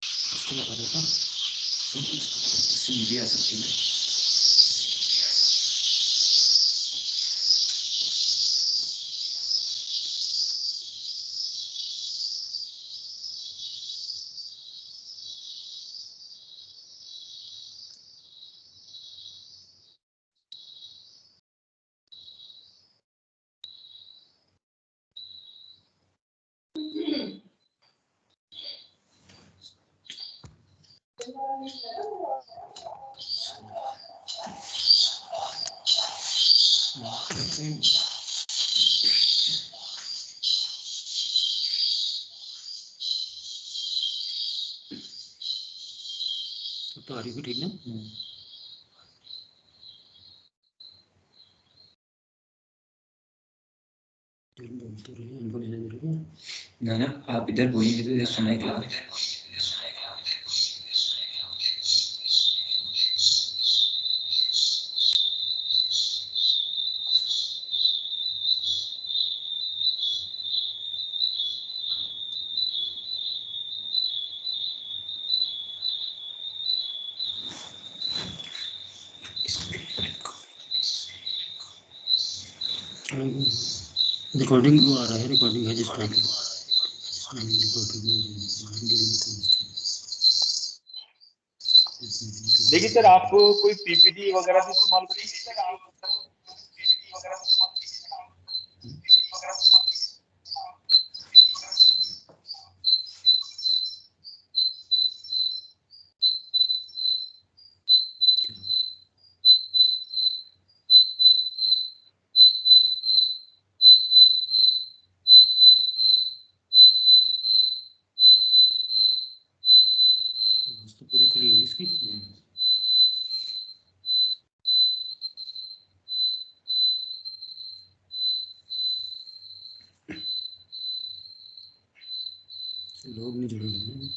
इसको बता देता हूँ, भी आ सकती है। तो आ रही भी ठीक ना। बोलते रहिए, इनको नहीं दे रहे ना ना, आप इधर बोलेंगे तो इधर सुनाई देगा। रिकॉर्डिंग आ रहा है, रिकॉर्डिंग है जिस टाइम देखिए सर, आप कोई पीपीटी वगैरह भी इस्तेमाल करेंगे? तो पूरी खुली होगी इसकी। लोग नहीं जुड़े हुए।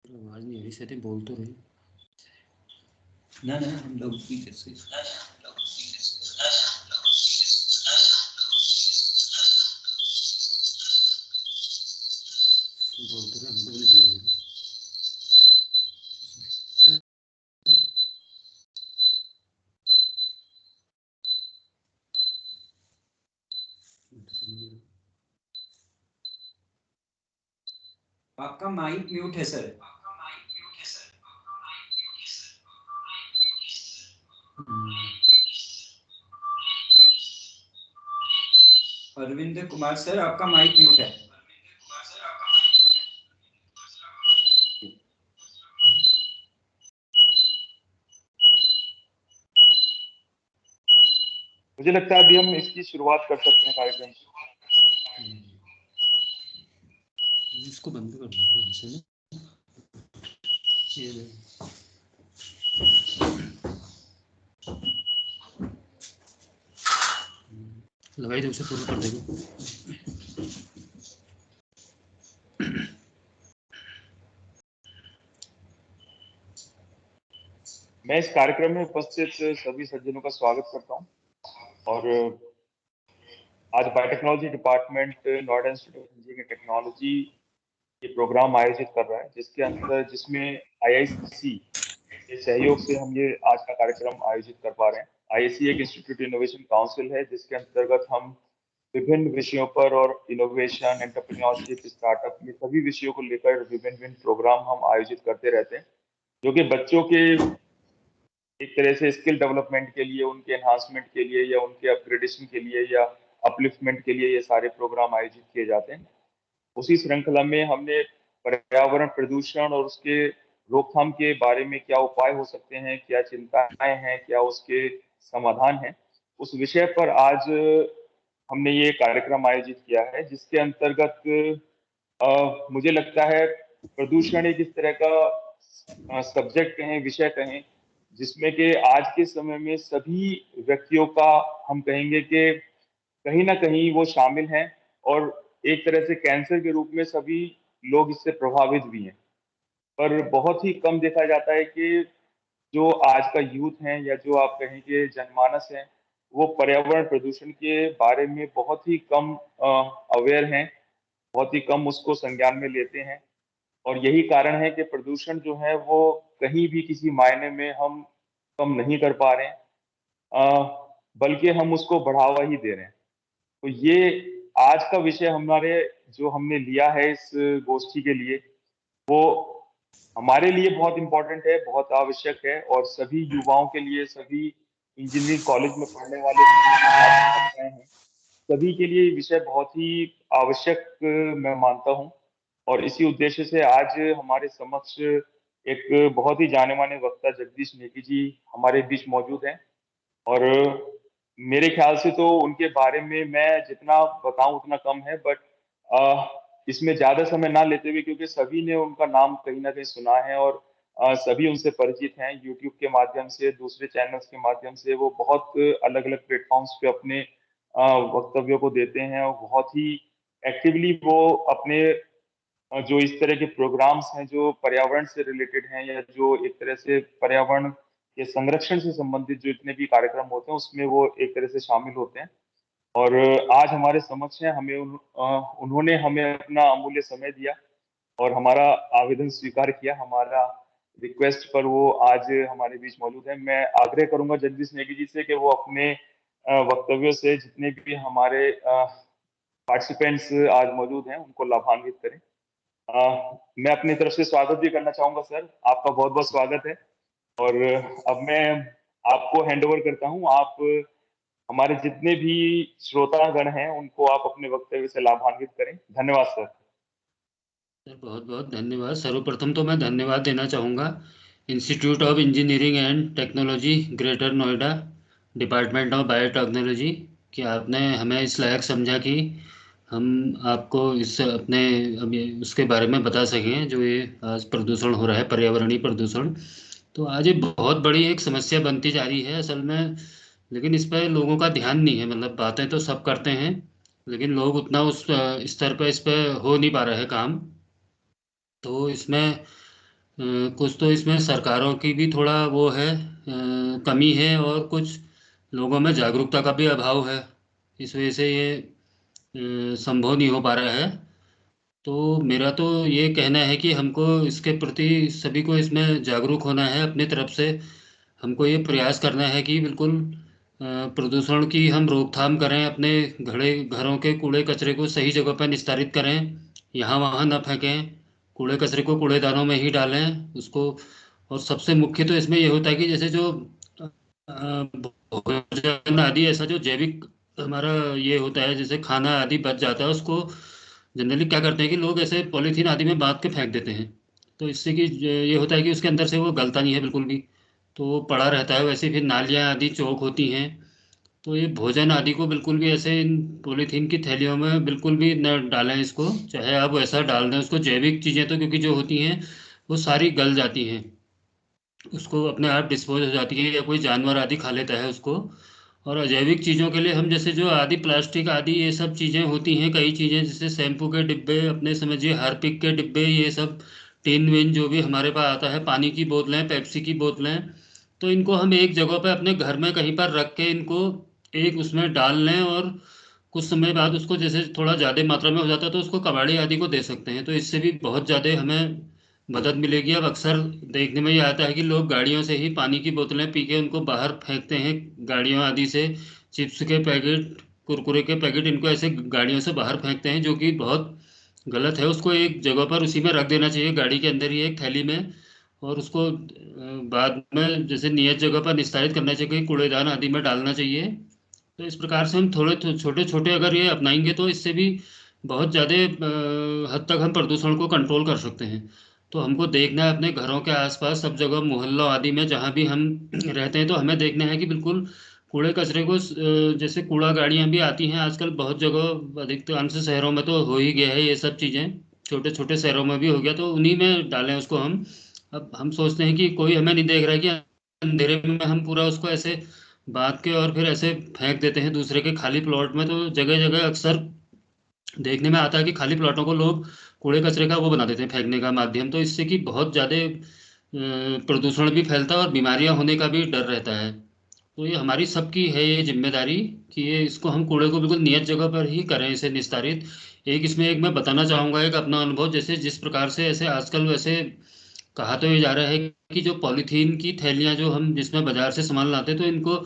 आवाज नहीं आ रही, सहते बोल तो रहे। ना ना, हम लोग भी कैसे बोलते रहे, हमको भी नहीं सुनाई दे रहा। आपका माइक म्यूट है सर। अरविंद कुमार सर, आपका माइक म्यूट है। मुझे लगता है अभी हम इसकी शुरुआत कर सकते हैं कार्यक्रम की। इसको बंद कर दो यहाँ से ना। ये लगाई दो, उसे पूरा कर देगा। मैं इस कार्यक्रम में उपस्थित सभी सज्जनों का स्वागत करता हूं। और आज biotechnology department Noida institute of engineering and technology ये प्रोग्राम आयोजित कर रहा है, जिसमें आईआईसी के सहयोग से हम ये आज का कार्यक्रम आयोजित कर पा रहे हैं। आईआईसी एक इंस्टीट्यूट इनोवेशन काउंसिल है, जिसके अंतर्गत हम विभिन्न विषयों पर और इनोवेशन, एंटरप्रेन्योरशिप, स्टार्टअप, ये सभी विषयों को लेकर विभिन्न विभिन्न प्रोग्राम हम आयोजित करते रहते हैं, जो कि बच्चों के एक तरह से स्किल डेवलपमेंट के लिए, उनके एनहांसमेंट के लिए या उनके अपग्रेडेशन के लिए या अपलिफ्टमेंट के लिए ये सारे प्रोग्राम आयोजित किए जाते हैं। उसी श्रृंखला में हमने पर्यावरण प्रदूषण और उसके रोकथाम के बारे में क्या उपाय हो सकते हैं, क्या चिंताएं हैं, क्या उसके समाधान हैं, उस विषय पर आज हमने ये कार्यक्रम आयोजित किया है, जिसके अंतर्गत मुझे लगता है प्रदूषण एक इस तरह का सब्जेक्ट कहें, विषय कहें, जिसमें कि आज के समय में सभी व्यक्तियों का, हम कहेंगे कि कहीं ना कहीं वो शामिल हैं, और एक तरह से कैंसर के रूप में सभी लोग इससे प्रभावित भी हैं। पर बहुत ही कम देखा जाता है कि जो आज का यूथ है, या जो आप कहेंगे जनमानस है, वो पर्यावरण प्रदूषण के बारे में बहुत ही कम अवेयर हैं, बहुत ही कम उसको संज्ञान में लेते हैं। और यही कारण है कि प्रदूषण जो है वो कहीं भी किसी मायने में हम कम नहीं कर पा रहे हैं, बल्कि हम उसको बढ़ावा ही दे रहे हैं। तो ये आज का विषय हमारे जो हमने लिया है इस गोष्ठी के लिए, वो हमारे लिए बहुत इम्पोर्टेंट है, बहुत आवश्यक है, और सभी युवाओं के लिए, सभी इंजीनियरिंग कॉलेज में पढ़ने वाले छात्र हैं, सभी के लिए ये विषय बहुत ही आवश्यक मैं मानता हूँ। और इसी उद्देश्य से आज हमारे समक्ष एक बहुत ही जाने माने वक्ता जगदीश नेगी जी हमारे बीच मौजूद हैं। और मेरे ख्याल से तो उनके बारे में मैं जितना बताऊं उतना कम है, बट इसमें ज्यादा समय ना लेते हुए, क्योंकि सभी ने उनका नाम कहीं ना कहीं सुना है, और सभी उनसे परिचित हैं, यूट्यूब के माध्यम से, दूसरे चैनल्स के माध्यम से वो बहुत अलग अलग प्लेटफॉर्म्स पे अपने वक्तव्यों को देते हैं, और बहुत ही एक्टिवली वो अपने जो इस तरह के प्रोग्राम्स हैं जो पर्यावरण से रिलेटेड हैं, या जो एक तरह से पर्यावरण के संरक्षण से संबंधित जो इतने भी कार्यक्रम होते हैं, उसमें वो एक तरह से शामिल होते हैं। और आज हमारे समक्ष हैं, उन्होंने हमें अपना अमूल्य समय दिया और हमारा आवेदन स्वीकार किया, हमारा रिक्वेस्ट पर वो आज हमारे बीच मौजूद है। मैं आग्रह करूंगा जगदीश नेगी जी से कि वो अपने वक्तव्यों से जितने भी हमारे पार्टिसिपेंट्स आज मौजूद हैं उनको लाभान्वित करें। मैं अपनी तरफ से स्वागत भी करना चाहूंगा सर, आपका बहुत बहुत स्वागत है। और अब मैं आपको हैंड ओवर करता हूं, आप हमारे जितने भी श्रोतागण हैं उनको आप अपने वक्तव्य से लाभान्वित करें। धन्यवाद सर। सर बहुत बहुत धन्यवाद। सर्वप्रथम तो मैं धन्यवाद देना चाहूँगा institute of engineering and technology greater Noida, department of biotechnology, कि आपने हमें इस लायक समझा कि हम आपको इस अपने अभी उसके बारे में बता सकें जो ये आज प्रदूषण हो रहा है, पर्यावरणीय प्रदूषण। तो आज ये बहुत बड़ी एक समस्या बनती जा रही है असल में, लेकिन इस पर लोगों का ध्यान नहीं है। मतलब बातें तो सब करते हैं, लेकिन लोग उतना उस स्तर पर इस पर हो नहीं पा रहा है काम। तो इसमें कुछ तो इसमें सरकारों की भी थोड़ा वो है, कमी है, और कुछ लोगों में जागरूकता का भी अभाव है। इस वजह से ये संभव नहीं हो पा रहा है। तो मेरा तो ये कहना है कि हमको इसके प्रति सभी को इसमें जागरूक होना है अपनी तरफ से। हमको ये प्रयास करना है कि बिल्कुल प्रदूषण की हम रोकथाम करें, अपने घरों के कूड़े कचरे को सही जगह पर निस्तारित करें, यहाँ वहाँ न फेंकें, कूड़े कचरे को कूड़ेदानों में ही डालें उसको। और सबसे मुख्य तो इसमें ये होता है कि जैसे जो भोजन आदि ऐसा जो जैविक हमारा ये होता है, जैसे खाना आदि बच जाता है, उसको जनरली क्या करते हैं कि लोग ऐसे पॉलीथीन आदि में बांध के फेंक देते हैं। तो इससे कि ये होता है कि उसके अंदर से वो गलता नहीं है बिल्कुल भी, तो वो पड़ा रहता है। वैसे फिर नालियाँ आदि चौक होती हैं, तो ये भोजन आदि को बिल्कुल भी ऐसे इन पॉलीथीन की थैलियों में बिल्कुल भी न डालें इसको। चाहे आप वैसा डाल दें उसको, जैविक चीज़ें तो क्योंकि जो होती हैं वो सारी गल जाती हैं, उसको अपने आप डिस्पोज हो जाती है, या कोई जानवर आदि खा लेता है उसको। और अजैविक चीज़ों के लिए हम जैसे जो आदि प्लास्टिक आदि ये सब चीज़ें होती हैं, कई चीज़ें जैसे शैम्पू के डिब्बे, अपने समझिए हार्पिक के डिब्बे, ये सब टिन विन जो भी हमारे पास आता है, पानी की बोतलें, पेप्सी की बोतलें, तो इनको हम एक जगह पे अपने घर में कहीं पर रख के इनको एक उसमें डाल लें, और कुछ समय बाद उसको जैसे थोड़ा ज़्यादा मात्रा में हो जाता है तो उसको कबाड़ी आदि को दे सकते हैं। तो इससे भी बहुत ज़्यादा हमें मदद मिलेगी। अब अक्सर देखने में ये आता है कि लोग गाड़ियों से ही पानी की बोतलें पी के उनको बाहर फेंकते हैं, गाड़ियों आदि से चिप्स के पैकेट, कुरकुरे के पैकेट, इनको ऐसे गाड़ियों से बाहर फेंकते हैं, जो कि बहुत गलत है। उसको एक जगह पर उसी में रख देना चाहिए, गाड़ी के अंदर ही एक थैली में, और उसको बाद में जैसे नियत जगह पर निस्तारित करना चाहिए, कूड़ेदान आदि में डालना चाहिए। तो इस प्रकार से हम थोड़े छोटे छोटे अगर ये अपनाएंगे तो इससे भी बहुत ज़्यादा हद तक हम प्रदूषण को कंट्रोल कर सकते हैं। तो हमको देखना है अपने घरों के आसपास सब जगह मोहल्लों आदि में जहाँ भी हम रहते हैं, तो हमें देखना है कि बिल्कुल कूड़े कचरे को जैसे कूड़ा गाड़ियाँ भी आती हैं आजकल बहुत जगह, अधिकांश शहरों में तो हो ही गया है ये सब चीज़ें, छोटे छोटे शहरों में भी हो गया, तो उन्हीं में डालें उसको हम। अब हम सोचते हैं कि कोई हमें नहीं देख रहा है कि अंधेरे में हम पूरा उसको ऐसे बांध के और फिर ऐसे फेंक देते हैं दूसरे के खाली प्लॉट में। तो जगह जगह अक्सर देखने में आता है कि खाली प्लॉटों को लोग कूड़े कचरे का वो बना देते हैं फेंकने का माध्यम। तो इससे कि बहुत ज़्यादा प्रदूषण भी फैलता है और बीमारियां होने का भी डर रहता है। तो ये हमारी सबकी है ये जिम्मेदारी कि ये इसको हम कूड़े को बिल्कुल नियत जगह पर ही करें इसे निस्तारित। एक मैं बताना चाहूँगा एक अपना अनुभव, जैसे जिस प्रकार से ऐसे आजकल वैसे कहा तो ये जा रहा है कि जो पॉलीथीन की थैलियाँ जो हम जिसमें बाजार से सामान लाते हैं, तो इनको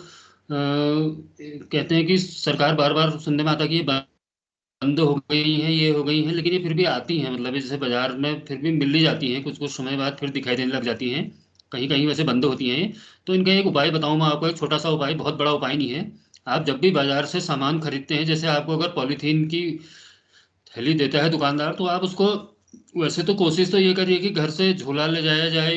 कहते हैं कि सरकार बार बार सुनने में आता है कि ये बंद हो गई हैं, ये हो गई हैं, लेकिन ये फिर भी आती हैं, मतलब जैसे बाजार में फिर भी मिल ही जाती हैं, कुछ कुछ समय बाद फिर दिखाई देने लग जाती हैं। कहीं कहीं वैसे बंद होती हैं ये। तो इनका एक उपाय बताऊं मैं आपको, एक छोटा सा उपाय, बहुत बड़ा उपाय नहीं है। आप जब भी बाजार से सामान खरीदते हैं, जैसे आपको अगर पॉलीथीन की थैली देता है दुकानदार, तो आप उसको, वैसे तो कोशिश तो ये करिए कि घर से झोला ले जाया जाए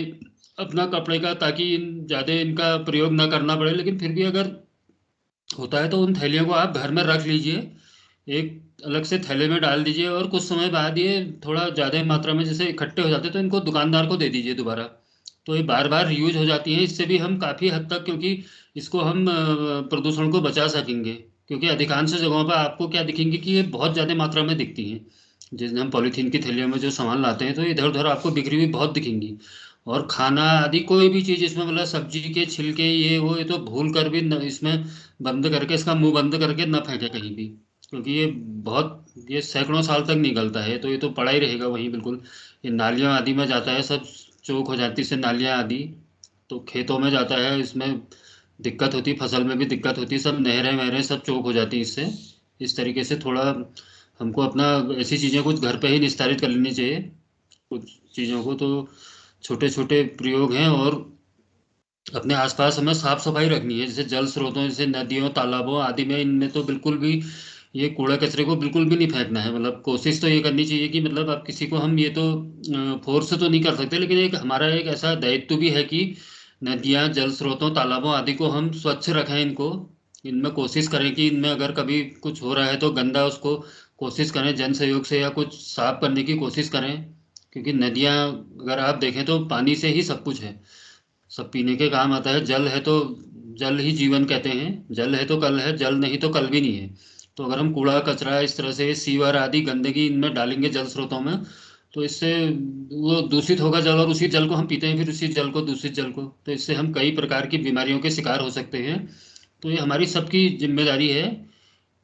अपना कपड़े का, ताकि ज़्यादा इनका प्रयोग ना करना पड़े, लेकिन फिर भी अगर होता है तो उन थैलियों को आप घर में रख लीजिए, एक अलग से थैले में डाल दीजिए, और कुछ समय बाद ये थोड़ा ज़्यादा मात्रा में जैसे इकट्ठे हो जाते हैं, तो इनको दुकानदार को दे दीजिए दोबारा। तो ये बार बार यूज हो जाती हैं, इससे भी हम काफ़ी हद तक, क्योंकि इसको हम प्रदूषण को बचा सकेंगे। क्योंकि अधिकांश जगहों पर आपको क्या दिखेंगे कि ये बहुत ज़्यादा मात्रा में दिखती हैं, जिस हम पॉलीथीन की थैलियों में जो सामान लाते हैं, तो इधर उधर आपको बिक्री हुई बहुत दिखेंगी। और खाना आदि कोई भी चीज़ इसमें, मतलब सब्जी के छिलके ये तो भूल कर भी इसमें बंद करके, इसका मुंह बंद करके न फेंके कहीं भी, क्योंकि ये सैकड़ों साल तक निकलता है, तो ये तो पड़ा ही रहेगा वहीं बिल्कुल। ये नालियों आदि में जाता है, सब चोक हो जाती है इससे नालियाँ आदि, तो खेतों में जाता है, इसमें दिक्कत होती, फसल में भी दिक्कत होती, सब नहरें वहरें सब चोक हो जाती इससे। इस तरीके से थोड़ा हमको अपना ऐसी चीज़ें कुछ घर पे ही निस्तारित कर लेनी चाहिए, कुछ चीज़ों को। तो छोटे छोटे प्रयोग हैं, और अपने आसपास हमें साफ सफाई रखनी है, जैसे जल स्रोतों, जैसे नदियों तालाबों आदि में, इनमें तो बिल्कुल भी ये कूड़ा कचरे को बिल्कुल भी नहीं फेंकना है। मतलब कोशिश तो ये करनी चाहिए कि, मतलब अब किसी को हम ये तो फोर्स तो नहीं कर सकते, लेकिन एक हमारा एक ऐसा दायित्व भी है कि नदियाँ जल स्रोतों तालाबों आदि को हम स्वच्छ रखें, इनको, इनमें कोशिश करें कि इनमें अगर कभी कुछ हो रहा है तो गंदा उसको कोशिश करें जन सहयोग से या कुछ साफ करने की कोशिश करें। क्योंकि नदियाँ, अगर आप देखें तो पानी से ही सब कुछ है, सब पीने के काम आता है। जल है तो, जल ही जीवन कहते हैं, जल है तो कल है, जल नहीं तो कल भी नहीं है। तो अगर हम कूड़ा कचरा इस तरह से सीवर आदि गंदगी इनमें डालेंगे जल स्रोतों में, तो इससे वो दूषित होगा जल, और उसी जल को हम पीते हैं, फिर उसी जल को, दूषित जल को, तो इससे हम कई प्रकार की बीमारियों के शिकार हो सकते हैं। तो ये हमारी सबकी जिम्मेदारी है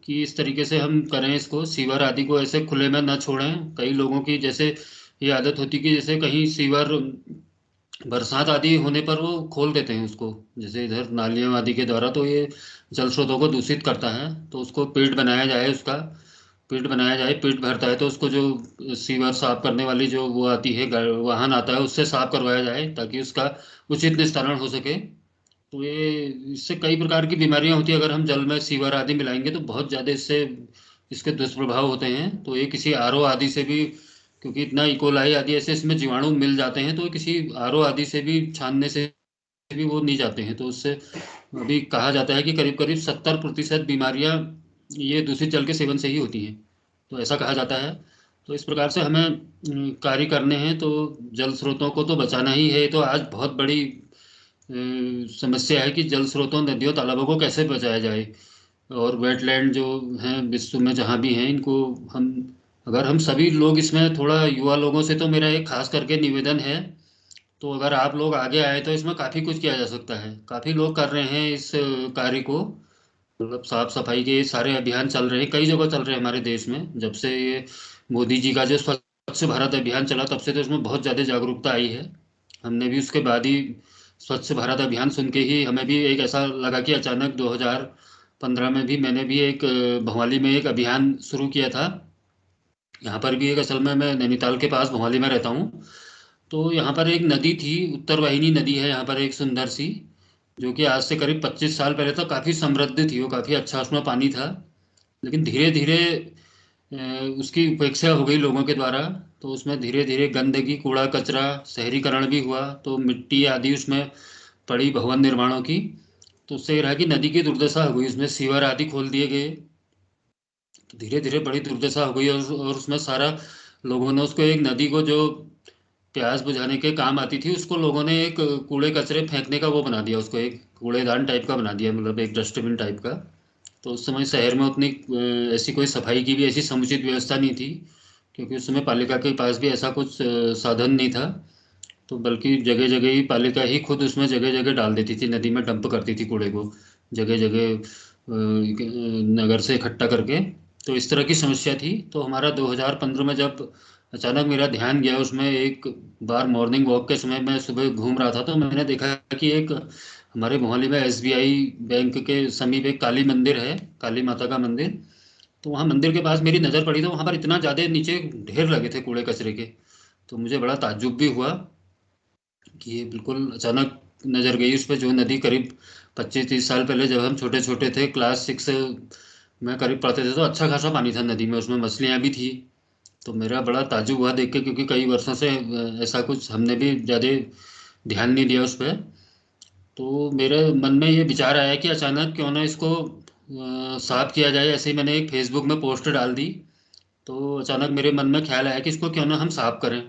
कि इस तरीके से हम करें, इसको सीवर आदि को ऐसे खुले में ना छोड़ें। कई लोगों की जैसे ये आदत होती कि जैसे कहीं सीवर बरसात आदि होने पर वो खोल देते हैं उसको, जैसे इधर नालियों आदि के द्वारा, तो ये जल स्रोतों को दूषित करता है। तो उसको पिट बनाया जाए, उसका पिट बनाया जाए, पिट भरता है तो उसको जो सीवर साफ करने वाली जो वो आती है, वाहन आता है, उससे साफ करवाया जाए, ताकि उसका उचित निस्तारण हो सके। तो ये, इससे कई प्रकार की बीमारियां होती है, अगर हम जल में सीवर आदि मिलाएंगे तो बहुत ज़्यादा इससे इसके दुष्प्रभाव होते हैं। तो ये किसी आरओ आदि से भी, क्योंकि इतना इकोलाई आदि ऐसे इसमें जीवाणु मिल जाते हैं, तो किसी आरओ आदि से भी छानने से भी वो नहीं जाते हैं। तो उससे अभी कहा जाता है कि करीब करीब 70% बीमारियां ये दूषित जल के सेवन से ही होती हैं, तो ऐसा कहा जाता है। तो इस प्रकार से हमें कार्य करने हैं, तो जल स्रोतों को तो बचाना ही है। तो आज बहुत बड़ी समस्या है कि जल स्रोतों नदियों तालाबों को कैसे बचाया जाए, और वेटलैंड जो हैं विश्व में जहाँ भी हैं, इनको हम, अगर हम सभी लोग इसमें थोड़ा, युवा लोगों से तो मेरा एक खास करके निवेदन है, तो अगर आप लोग आगे आए तो इसमें काफ़ी कुछ किया जा सकता है। काफ़ी लोग कर रहे हैं इस कार्य को, मतलब साफ सफाई के सारे अभियान चल रहे हैं, कई जगह चल रहे हैं हमारे देश में। जब से ये मोदी जी का जो स्वच्छ भारत अभियान चला, तब से तो इसमें बहुत ज़्यादा जागरूकता आई है। हमने भी उसके बाद ही स्वच्छ भारत अभियान सुन के ही हमें भी एक ऐसा लगा कि अचानक 2015 में भी मैंने भी एक भवाली में एक अभियान शुरू किया था। यहाँ पर भी एक, असल में मैं नैनीताल के पास भवाली में रहता हूँ, तो यहाँ पर एक नदी थी, उत्तरवाहिनी नदी है यहाँ पर, एक सुंदर सी, जो कि आज से करीब 25 साल पहले तक काफ़ी समृद्ध थी, वो काफ़ी अच्छा उसमें पानी था। लेकिन धीरे धीरे उसकी उपेक्षा हो गई लोगों के द्वारा। तो उसमें धीरे धीरे गंदगी, कूड़ा कचरा, शहरीकरण भी हुआ, तो मिट्टी आदि उसमें पड़ी भवन निर्माणों की। तो उससे ये रहा कि नदी की दुर्दशा हो गई, उसमें सीवर आदि खोल दिए गए। तो धीरे धीरे बड़ी दुर्दशा हो गई, और उसमें सारा लोगों ने उसको, एक नदी को जो प्यास बुझाने के काम आती थी, उसको लोगों ने एक कूड़े कचरे फेंकने का वो बना दिया, उसको एक कूड़ेदान टाइप का बना दिया, मतलब एक डस्टबिन टाइप का। तो उस समय शहर में उतनी ऐसी कोई सफाई की भी ऐसी समुचित व्यवस्था नहीं थी, क्योंकि उस समय पालिका के पास भी ऐसा कुछ साधन नहीं था। तो बल्कि जगह जगह ही पालिका ही खुद उसमें जगह जगह डाल देती थी, नदी में डंप करती थी कूड़े को, जगह जगह नगर से इकट्ठा करके। तो इस तरह की समस्या थी। तो हमारा 2015 में जब अचानक मेरा ध्यान गया उसमें, एक बार मॉर्निंग वॉक के समय मैं सुबह घूम रहा था, तो मैंने देखा कि एक हमारे मोहाली में एसबीआई बैंक के समीप एक काली मंदिर है, काली माता का मंदिर। तो वहाँ मंदिर के पास मेरी नज़र पड़ी, तो वहाँ पर इतना ज़्यादा नीचे ढेर लगे थे कूड़े कचरे के। तो मुझे बड़ा ताज्जुब भी हुआ कि ये बिल्कुल अचानक नज़र गई उस पर, जो नदी करीब 25-30 साल पहले जब हम छोटे छोटे थे, क्लास 6 में करीब पढ़ते थे, तो अच्छा खासा पानी था नदी में, उसमें मछलियाँ भी थी। तो मेरा बड़ा ताज्जुब हुआ देख के, क्योंकि कई वर्षों से ऐसा कुछ हमने भी ज़्यादा ध्यान नहीं दिया उस पर। तो मेरे मन में ये विचार आया कि अचानक क्यों ना इसको साफ किया जाए। ऐसे ही मैंने एक फेसबुक में पोस्ट डाल दी। तो अचानक मेरे मन में ख्याल आया कि इसको क्यों ना हम साफ करें।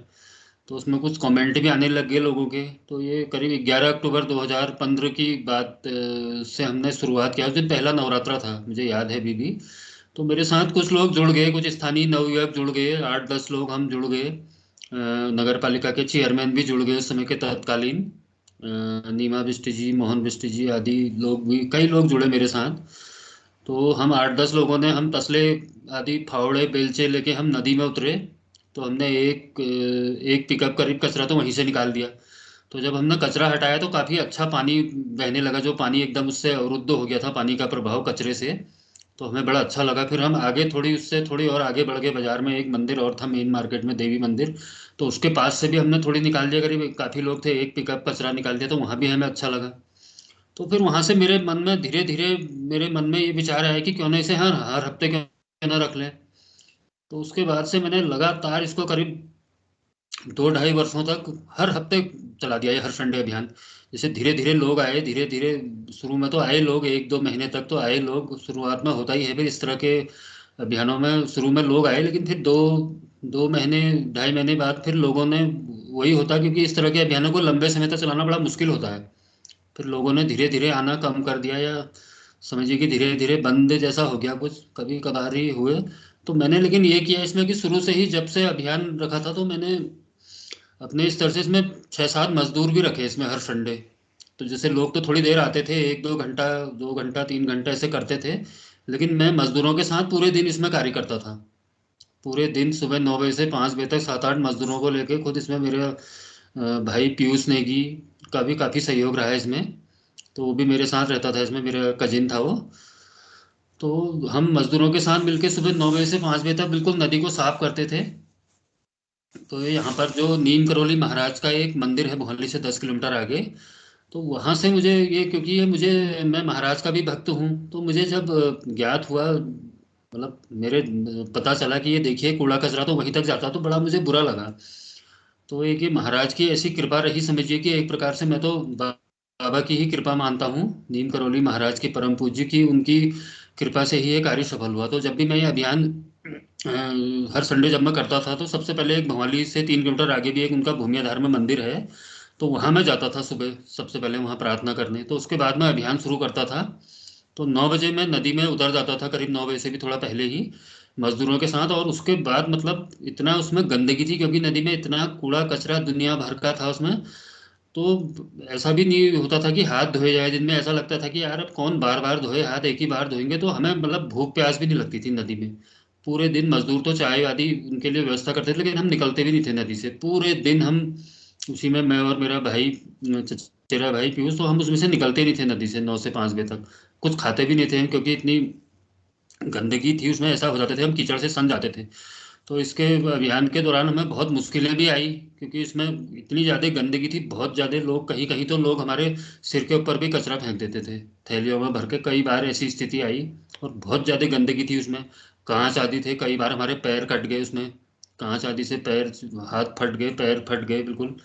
तो उसमें कुछ कमेंट भी आने लग गए लोगों के। तो ये करीब 11 अक्टूबर 2015 की बात से हमने शुरुआत किया। उस दिन पहला नवरात्रा था, मुझे याद है अभी भी। तो मेरे साथ कुछ लोग जुड़ गए, कुछ स्थानीय नवयुवक जुड़ गए, 8-10 लोग हम जुड़ गए। नगर पालिका के चेयरमैन भी जुड़ गए उस समय के तत्कालीन, नीमा बिष्ट जी, मोहन बिष्ट जी आदि लोग भी, कई लोग जुड़े मेरे साथ। तो हम 8-10 लोगों ने, हम तसले आदि फावड़े बेलचे लेके हम नदी में उतरे। तो हमने एक पिकअप करीब कचरा तो वहीं से निकाल दिया। तो जब हमने कचरा हटाया तो काफ़ी अच्छा पानी बहने लगा, जो पानी एकदम उससे अवरुद्ध हो गया था, पानी का प्रभाव कचरे से। तो हमें बड़ा अच्छा लगा। फिर हम आगे थोड़ी, उससे थोड़ी और आगे बढ़ गए, बाजार में एक मंदिर और था मेन मार्केट में, देवी मंदिर। तो उसके पास से भी हमने थोड़ी निकाल दिया, करीब काफ़ी लोग थे, एक पिकअप कचरा निकाल दिया, तो वहाँ भी हमें अच्छा लगा। तो फिर वहां से मेरे मन में धीरे धीरे, मेरे मन में ये विचार आया कि क्यों ना इसे हर हर हफ्ते क्यों ना रख लें। तो उसके बाद से मैंने लगातार इसको करीब 2-2.5 वर्षों तक हर हफ्ते चला दिया, ये हर संडे अभियान। जैसे धीरे धीरे लोग आए, धीरे धीरे, शुरू में तो आए लोग, 1-2 महीने तक तो आए लोग, शुरुआत में होता ही है फिर इस तरह के अभियानों में। शुरू में लोग आए, लेकिन फिर 2 2 महीने, 2.5 महीने बाद फिर लोगों ने, वही होता, क्योंकि इस तरह के अभियानों को लंबे समय तक चलाना बड़ा मुश्किल होता है। फिर लोगों ने धीरे धीरे आना कम कर दिया, या समझिए कि धीरे धीरे बंद जैसा हो गया, कुछ कभी कभार ही हुए। तो मैंने लेकिन ये किया इसमें कि शुरू से ही जब से अभियान रखा था, तो मैंने अपने स्तर से इसमें 6-7 मजदूर भी रखे इसमें हर संडे। तो जैसे लोग तो थोड़ी देर आते थे, 1-2 घंटा, 2 घंटा, 3 घंटा ऐसे करते थे, लेकिन मैं मजदूरों के साथ पूरे दिन इसमें कार्य करता था। पूरे दिन सुबह 9 बजे से 5 बजे तक 7-8 मजदूरों को लेके खुद इसमें, मेरे भाई पीयूष नेगी का भी काफ़ी सहयोग रहा है इसमें। तो वो भी मेरे साथ रहता था इसमें, मेरा कजिन था वो। तो हम मजदूरों के साथ मिलकर सुबह 9 बजे से 5 बजे तक बिल्कुल नदी को साफ करते थे। तो ये यहाँ पर जो नीम करोली महाराज का एक मंदिर है, मोहाली से 10 किलोमीटर आगे। तो वहाँ से मुझे ये, क्योंकि ये मुझे, मैं महाराज का भी भक्त हूँ, तो मुझे जब ज्ञात हुआ, मतलब मेरे पता चला कि ये देखिए कूड़ा कचरा तो वहीं तक जाता, तो बड़ा मुझे बुरा लगा। तो एक ये महाराज की ऐसी कृपा रही, समझिए कि एक प्रकार से मैं तो बाबा की ही कृपा मानता हूँ, नीम करोली महाराज की, परम पूज्य की, उनकी कृपा से ही ये कार्य सफल हुआ। तो जब भी मैं ये अभियान हर संडे जब मैं करता था, तो सबसे पहले एक भवाली से 3 किलोमीटर आगे भी एक उनका भूमि आधार में मंदिर है, तो वहाँ मैं जाता था सुबह, सबसे पहले वहाँ प्रार्थना करने। तो उसके बाद मैं अभियान शुरू करता था। तो 9 बजे मैं नदी में उतर जाता था, करीब 9 बजे से भी थोड़ा पहले ही, मजदूरों के साथ। और उसके बाद मतलब इतना उसमें गंदगी थी, क्योंकि नदी में इतना कूड़ा कचरा दुनिया भर का था उसमें। तो ऐसा भी नहीं होता था कि हाथ धोए जाए दिन में, ऐसा लगता था कि यार अब कौन बार बार धोए हाथ, एक ही बार धोएंगे। तो हमें मतलब भूख प्यास भी नहीं लगती थी नदी में। पूरे दिन मजदूर तो चाय आदि उनके लिए व्यवस्था करते थे, लेकिन हम निकलते भी नहीं थे नदी से। पूरे दिन हम उसी में, मैं और मेरा भाई, चचेरा भाई पीयूष, तो हम उसमें से निकलते नहीं थे नदी से 9 से 5 बजे तक। कुछ खाते भी नहीं थे हम, क्योंकि इतनी गंदगी थी उसमें, ऐसा हो जाते थे हम कीचड़ से सन जाते थे। तो इसके अभियान के दौरान हमें बहुत मुश्किलें भी आई, क्योंकि इसमें इतनी ज़्यादा गंदगी थी, बहुत ज़्यादा लोग, कहीं कहीं तो लोग हमारे सिर के ऊपर भी कचरा फेंक देते थे, थैलियों में भर के। कई बार ऐसी स्थिति आई, और बहुत ज़्यादा गंदगी थी उसमें। कांच आदि थे, कई बार हमारे पैर कट गए उसमें, कांच आदि से पैर, हाथ फट गए, पैर फट गए बिल्कुल।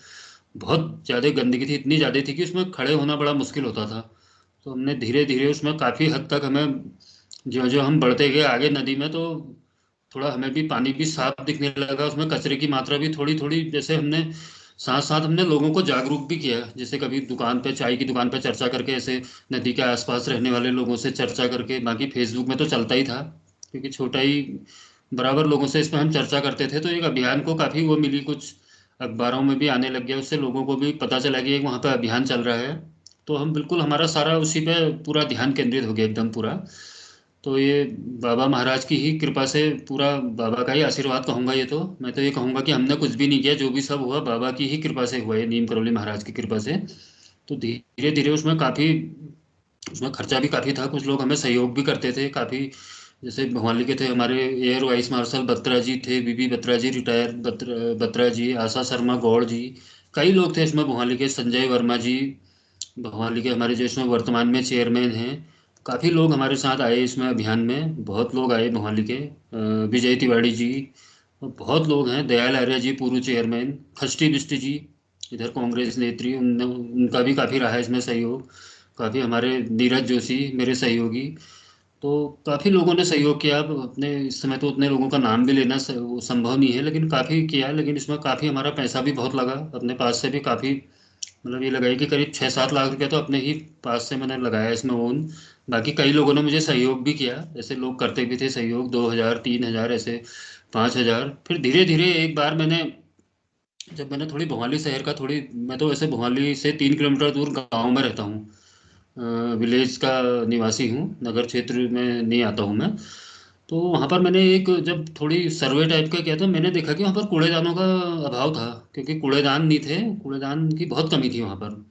बहुत ज़्यादा गंदगी थी, इतनी ज़्यादा थी कि उसमें खड़े होना बड़ा मुश्किल होता था। तो हमने धीरे धीरे उसमें काफ़ी हद तक हमें, जो जो हम बढ़ते गए आगे नदी में, तो थोड़ा हमें भी पानी भी साफ दिखने लगा, उसमें कचरे की मात्रा भी थोड़ी थोड़ी, जैसे हमने साथ साथ हमने लोगों को जागरूक भी किया, जैसे कभी दुकान पे, चाय की दुकान पे चर्चा करके, ऐसे नदी के आसपास रहने वाले लोगों से चर्चा करके, बाकी फेसबुक में तो चलता ही था क्योंकि छोटा ही, बराबर लोगों से इसमें हम चर्चा करते थे, तो एक अभियान को काफ़ी वो मिली, कुछ अखबारों में भी आने लग गया, उससे लोगों को भी पता चला कि एक वहाँ पे अभियान चल रहा है। तो हम बिल्कुल, हमारा सारा उसी पे पूरा ध्यान केंद्रित हो गया एकदम पूरा। तो ये बाबा महाराज की ही कृपा से, पूरा बाबा का ही आशीर्वाद कहूंगा ये तो, मैं तो ये कहूंगा कि हमने कुछ भी नहीं किया, जो भी सब हुआ बाबा की ही कृपा से हुआ है, नीम करौली महाराज की कृपा से। तो धीरे धीरे उसमें काफ़ी, उसमें खर्चा भी काफ़ी था, कुछ लोग हमें सहयोग भी करते थे काफ़ी, जैसे भवाली के थे हमारे एयर वाइस मार्शल बत्रा जी थे, बीबी बत्रा जी रिटायर, बत्रा जी, आशा शर्मा गौड़ जी, कई लोग थे इसमें भवाली के, संजय वर्मा जी भवाली के हमारे जो इसमें वर्तमान में चेयरमैन हैं। काफ़ी लोग हमारे साथ आए इसमें अभियान में, बहुत लोग आए भवाली के, विजय तिवारी जी, और बहुत लोग हैं, दयाल आर्य जी पूर्व चेयरमैन, खष्टी बिष्टी जी इधर कांग्रेस नेत्री, उनका भी काफ़ी रहा है इसमें सहयोग, काफ़ी हमारे नीरज जोशी मेरे सहयोगी। तो काफ़ी लोगों ने सहयोग किया। अब अपने इस समय तो उतने लोगों का नाम भी लेना वो संभव नहीं है, लेकिन काफ़ी किया, लेकिन इसमें काफ़ी हमारा पैसा भी बहुत लगा, अपने पास से भी काफ़ी, मतलब ये लगाइए कि करीब 6-7 लाख रुपया तो अपने ही पास से मैंने लगाया इसमें ओन। बाकी कई लोगों ने मुझे सहयोग भी किया, ऐसे लोग करते भी थे सहयोग, 2,000 3,000 ऐसे, 5,000। फिर धीरे धीरे एक बार मैंने, जब मैंने थोड़ी भोपाली शहर का थोड़ी, मैं तो वैसे भोपाली से 3 किलोमीटर दूर गाँव में रहता हूँ, विलेज का निवासी हूँ, नगर क्षेत्र में नहीं आता हूँ मैं। तो वहाँ पर मैंने एक, जब थोड़ी सर्वे टाइप का किया तो मैंने देखा कि वहाँ पर कूड़ेदानों का अभाव था, क्योंकि कूड़ेदान नहीं थे, कूड़ेदान की बहुत कमी थी वहाँ पर।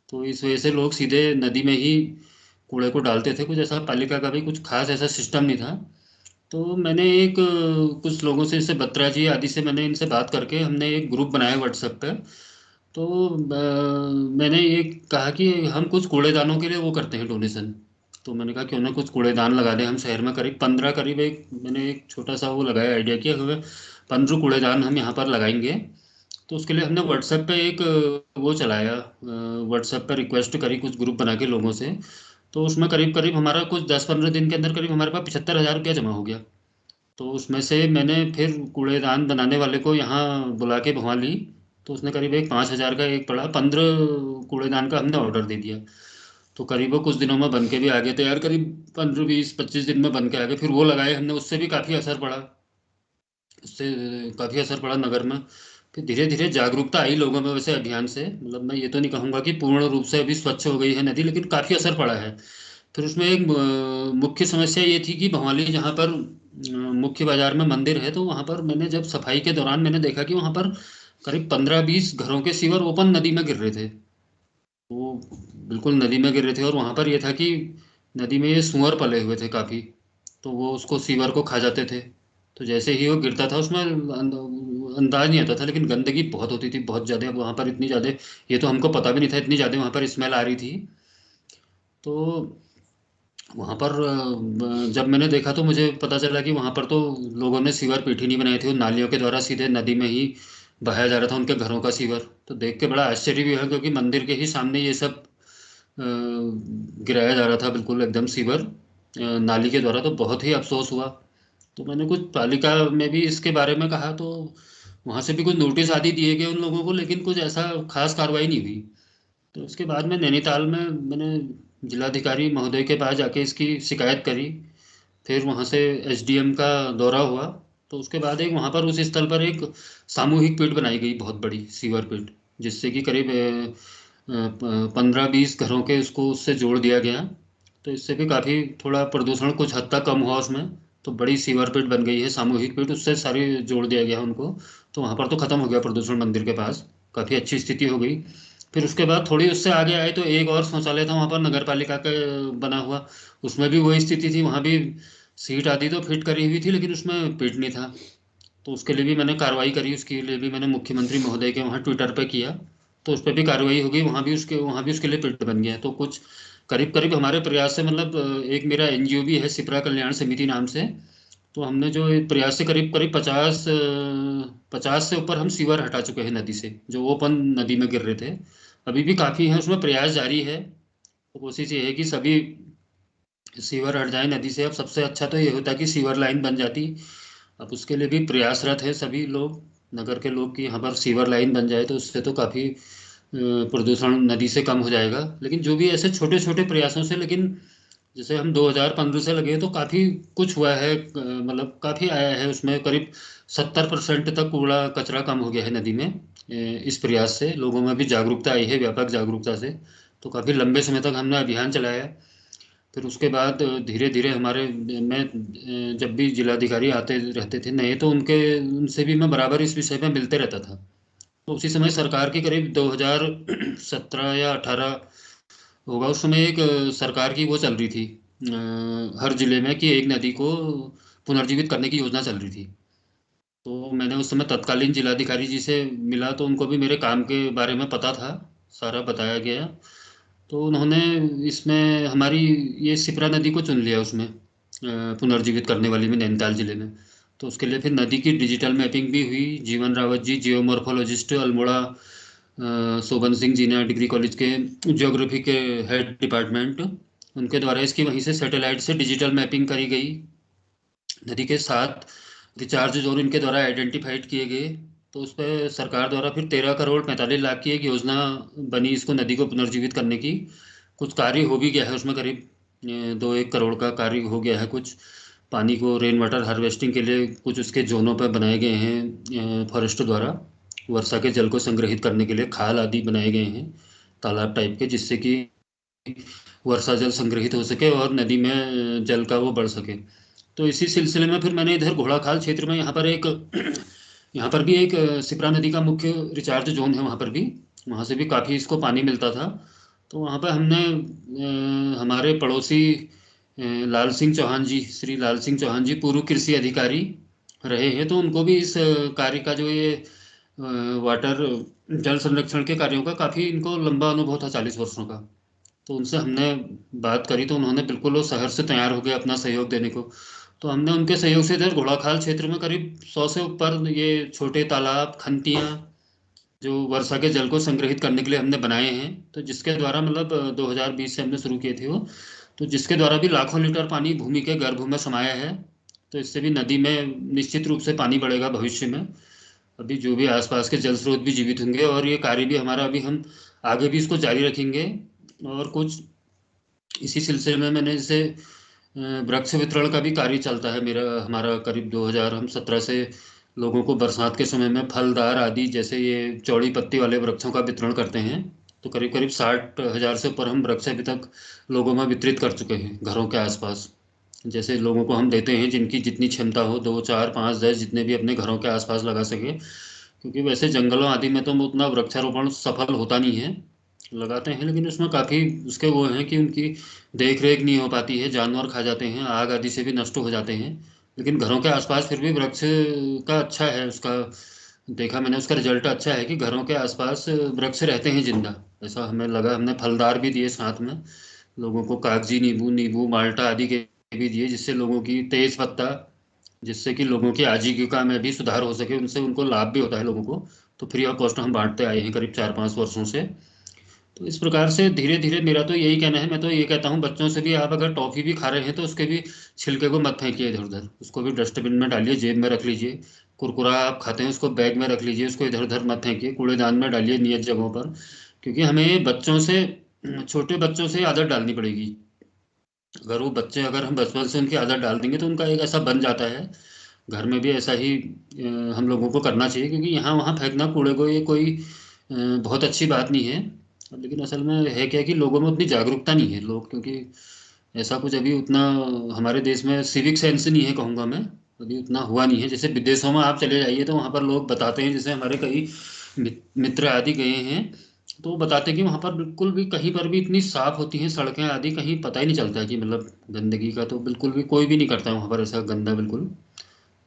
तो इस वजह से लोग सीधे नदी में ही कूड़े को डालते थे, कुछ ऐसा पालिका का भी कुछ खास ऐसा सिस्टम नहीं था। तो मैंने एक, कुछ लोगों से, जैसे बत्रा जी आदि से, मैंने इनसे बात करके हमने एक ग्रुप बनाया व्हाट्सएप पे। तो मैंने ये कहा कि हम कुछ कूड़ेदानों के लिए वो करते हैं डोनेशन। तो मैंने कहा क्यों ना कुछ कूड़ेदान लगा दें हम शहर में, करीब 15, करीब एक, मैंने एक छोटा सा वो लगाया आइडिया किया, हमें 15 कूड़ेदान हम यहाँ पर लगाएंगे। तो उसके लिए हमने व्हाट्सएप पे एक वो चलाया, व्हाट्सएप पे रिक्वेस्ट करी कुछ ग्रुप बना के लोगों से। तो उसमें करीब करीब हमारा कुछ 10-15 दिन के अंदर करीब हमारे पास 75,000 रुपया जमा हो गया। तो उसमें से मैंने फिर कूड़ेदान बनाने वाले को यहाँ बुला के भवा ली। तो उसने करीब एक 5,000 का एक पड़ा, 15 कूड़ेदान का हमने ऑर्डर दे दिया। तो करीब वो कुछ दिनों में बन के भी आ गए थे यार, करीब 15-20-25 दिन में बन के आ गए, फिर वो लगाए हमने, उससे भी काफ़ी असर पड़ा, उससे काफ़ी असर पड़ा नगर में। फिर धीरे धीरे जागरूकता आई लोगों में वैसे अभियान से, मतलब मैं ये तो नहीं कहूँगा कि पूर्ण रूप से अभी स्वच्छ हो गई है नदी, लेकिन काफ़ी असर पड़ा है। फिर उसमें एक मुख्य समस्या ये थी कि भवाली जहाँ पर मुख्य बाजार में मंदिर है, तो वहाँ पर मैंने जब सफाई के दौरान मैंने देखा कि वहाँ पर करीब 15-20 घरों के सीवर ओपन नदी में गिर रहे थे। वो बिल्कुल नदी में गिर रहे थे, और वहाँ पर ये था कि नदी में ये सुअर पले हुए थे काफ़ी, तो वो उसको सीवर को खा जाते थे। तो जैसे ही वो गिरता था उसमें अंदाज नहीं आता था, लेकिन गंदगी बहुत होती थी, बहुत ज़्यादा वहाँ पर, इतनी ज़्यादा, ये तो हमको पता भी नहीं था, इतनी ज़्यादा वहाँ पर स्मेल आ रही थी। तो वहाँ पर जब मैंने देखा तो मुझे पता चला कि वहाँ पर तो लोगों ने सीवर पीठ ही नहीं बनाई थी, वो नालियों के द्वारा सीधे नदी में ही बहाया जा रहा था उनके घरों का सीवर। तो देख के बड़ा आश्चर्य भी हुआ, क्योंकि मंदिर के ही सामने ये सब गिराया जा रहा था बिल्कुल एकदम सीवर, नाली के द्वारा। तो बहुत ही अफसोस हुआ। तो मैंने कुछ पालिका में भी इसके बारे में कहा, तो वहाँ से भी कुछ नोटिस आदि दिए गए उन लोगों को, लेकिन कुछ ऐसा खास कार्रवाई नहीं हुई। तो उसके बाद में नैनीताल में मैंने जिलाधिकारी महोदय के पास जाके इसकी शिकायत करी। फिर वहाँ से एसडीएम का दौरा हुआ। तो उसके बाद एक वहाँ पर उस स्थल पर एक सामूहिक पिट बनाई गई, बहुत बड़ी सीवर पिट, जिससे कि करीब 15-20 घरों के उसको उससे जोड़ दिया गया। तो इससे भी काफ़ी थोड़ा प्रदूषण कुछ हद तक कम हुआ उसमें। तो बड़ी सीवर पिट बन गई है, सामूहिक पिट, उससे सारी जोड़ दिया गया उनको। तो वहाँ पर तो ख़त्म हो गया प्रदूषण मंदिर के पास, काफ़ी अच्छी स्थिति हो गई। फिर उसके बाद थोड़ी उससे आगे आए तो एक और शौचालय था वहाँ पर नगर पालिका का बना हुआ, उसमें भी वही स्थिति थी, वहाँ भी सीट आदि तो फिट करी हुई थी, लेकिन उसमें पिट नहीं था। तो उसके लिए भी मैंने कार्रवाई करी, उसके लिए भी मैंने मुख्यमंत्री महोदय के वहाँ ट्विटर पे किया। तो उस पर भी कार्रवाई हो गई, वहाँ भी उसके लिए पिट बन गया। तो कुछ करीब करीब हमारे प्रयास से, मतलब एक मेरा एनजीओ भी है सिपरा कल्याण समिति नाम से, तो हमने जो एक प्रयास से करीब करीब 50 से ऊपर हम सीवर हटा चुके हैं नदी से, जो ओपन नदी में गिर रहे थे। अभी भी काफ़ी है, उसमें प्रयास जारी है। तो कोशिश ये है कि सभी सीवर हट जाए नदी से। अब सबसे अच्छा तो ये होता कि सीवर लाइन बन जाती। अब उसके लिए भी प्रयासरत है सभी लोग, नगर के लोग, कि यहाँ पर सीवर लाइन बन जाए, तो उससे तो काफ़ी प्रदूषण नदी से कम हो जाएगा। लेकिन जो भी ऐसे छोटे छोटे प्रयासों से, लेकिन जैसे हम 2015 से लगे तो काफ़ी कुछ हुआ है, मतलब काफ़ी आया है उसमें। करीब 70% तक कूड़ा कचरा कम हो गया है नदी में। इस प्रयास से लोगों में भी जागरूकता आई है, व्यापक जागरूकता से। तो काफ़ी लंबे समय तक हमने अभियान चलाया है। फिर उसके बाद धीरे धीरे हमारे मैं जब भी जिलाधिकारी आते रहते थे नए, तो उनके उनसे भी मैं बराबर इस विषय में मिलते रहता था। तो उसी समय सरकार की करीब 2017 या 18 होगा, उस समय एक सरकार की वो चल रही थी, हर जिले में कि एक नदी को पुनर्जीवित करने की योजना चल रही थी। तो मैंने उस समय तत्कालीन जिलाधिकारी जी से मिला, तो उनको भी मेरे काम के बारे में पता था, सारा बताया गया। तो उन्होंने इसमें हमारी ये सिपरा नदी को चुन लिया उसमें, पुनर्जीवित करने वाली में, नैनीताल जिले में। तो उसके लिए फिर नदी की डिजिटल मैपिंग भी हुई। जीवन रावत जी, जियोमॉर्फोलॉजिस्ट, अल्मोड़ा शोभन सिंह जी ने, डिग्री कॉलेज के ज्योग्राफी के हेड डिपार्टमेंट, उनके द्वारा इसकी वहीं से सैटेलाइट से डिजिटल मैपिंग करी गई। नदी के 7 रिचार्ज जोन इनके द्वारा आइडेंटिफाइड किए गए। तो उस पर सरकार द्वारा फिर 13 करोड़ 45 लाख की एक योजना बनी इसको नदी को पुनर्जीवित करने की। कुछ कार्य हो भी गया है उसमें, करीब 2-1 करोड़ का कार्य हो गया है कुछ। पानी को रेन वाटर हार्वेस्टिंग के लिए कुछ उसके जोनों पर बनाए गए हैं फॉरेस्ट द्वारा। वर्षा के जल को संग्रहित करने के लिए खाल आदि बनाए गए हैं, तालाब टाइप के, जिससे कि वर्षा जल संग्रहित हो सके और नदी में जल का वो बढ़ सके। तो इसी सिलसिले में फिर मैंने इधर घोड़ाखाल क्षेत्र में, यहाँ पर एक यहाँ पर भी एक सिपरा नदी का मुख्य रिचार्ज जोन है, वहाँ पर भी, वहाँ से भी काफ़ी इसको पानी मिलता था। तो वहाँ पर हमने हमारे पड़ोसी लाल सिंह चौहान जी, श्री लाल सिंह चौहान जी पूर्व कृषि अधिकारी रहे हैं, तो उनको भी इस कार्य का, जो ये वाटर जल संरक्षण के कार्यों का, काफ़ी इनको लंबा अनुभव था, 40 वर्षों का। तो उनसे हमने बात करी, तो उन्होंने बिल्कुल वो शहर से तैयार हो गए अपना सहयोग देने को। तो हमने उनके सहयोग से इधर घोड़ाखाल क्षेत्र में करीब 100 से ऊपर ये छोटे तालाब, खंतियाँ, जो वर्षा के जल को संग्रहित करने के लिए हमने बनाए हैं। तो जिसके द्वारा, मतलब 2020 से हमने शुरू किए थे वो, तो जिसके द्वारा भी लाखों लीटर पानी भूमि के गर्भ में समाया है। तो इससे भी नदी में निश्चित रूप से पानी बढ़ेगा भविष्य में। अभी जो भी आसपास के जल स्रोत भी जीवित होंगे, और ये कार्य भी हमारा, अभी हम आगे भी इसको जारी रखेंगे। और कुछ इसी सिलसिले में मैंने जैसे वृक्ष वितरण का भी कार्य चलता है मेरा, हमारा करीब 2017 से लोगों को बरसात के समय में फलदार आदि, जैसे ये चौड़ी पत्ती वाले वृक्षों का वितरण करते हैं। तो करीब करीब 60,000 से ऊपर हम वृक्ष अभी तक लोगों में वितरित कर चुके हैं घरों के आसपास। जैसे लोगों को हम देते हैं जिनकी जितनी क्षमता हो, 2, 4, 5, 10, जितने भी अपने घरों के आसपास लगा सके। क्योंकि वैसे जंगलों आदि में तो उतना वृक्षारोपण सफल होता नहीं है। लगाते हैं लेकिन उसमें काफ़ी उसके वो हैं कि उनकी देख रेख नहीं हो पाती है, जानवर खा जाते हैं, आग आदि से भी नष्ट हो जाते हैं। लेकिन घरों के आसपास फिर भी वृक्ष का अच्छा है उसका, देखा मैंने उसका रिजल्ट अच्छा है कि घरों के आसपास वृक्ष रहते हैं जिंदा। ऐसा हमें लगा, हमने फलदार भी दिए साथ में लोगों को, कागजी नींबू, नींबू माल्टा आदि के भी दिए, जिससे लोगों की तेज पत्ता, जिससे कि लोगों की आजीविका में भी सुधार हो सके, उनसे उनको लाभ भी होता है लोगों को। तो फ्री ऑफ कॉस्ट हम बांटते आए हैं करीब 4-5 वर्षों से। तो इस प्रकार से धीरे धीरे, मेरा तो यही कहना है, मैं तो ये कहता हूँ बच्चों से भी, आप अगर टॉफी भी खा रहे हैं तो उसके भी छिलके को मत फेंकिए इधर उधर, उसको भी डस्टबिन में डालिए, जेब में रख लीजिए। कुरकुरा आप खाते हैं उसको बैग में रख लीजिए, उसको इधर उधर मत फेंकिए, कूड़ेदान में डालिए नियत जगहों पर। क्योंकि हमें बच्चों से, छोटे बच्चों से आदत डालनी पड़ेगी। अगर वो बच्चे, अगर हम बचपन से उनकी आदत डाल देंगे तो उनका एक ऐसा बन जाता है। घर में भी ऐसा ही हम लोगों को करना चाहिए, क्योंकि यहाँ वहाँ फेंकना कूड़े को, ये कोई बहुत अच्छी बात नहीं है। लेकिन असल में है क्या कि लोगों में उतनी जागरूकता नहीं है, लोग, क्योंकि ऐसा कुछ अभी उतना हमारे देश में सिविक सेंस नहीं है, कहूँगा मैं, अभी उतना हुआ नहीं है। जैसे विदेशों में आप चले जाइए तो वहाँ पर लोग बताते हैं, जैसे हमारे कई मित्र आदि गए हैं, तो वो बताते हैं कि वहाँ पर बिल्कुल भी कहीं पर भी इतनी साफ होती हैं सड़कें आदि, कहीं पता ही नहीं चलता है कि, मतलब गंदगी का तो बिल्कुल भी कोई भी नहीं करता है वहाँ पर ऐसा गंदा बिल्कुल।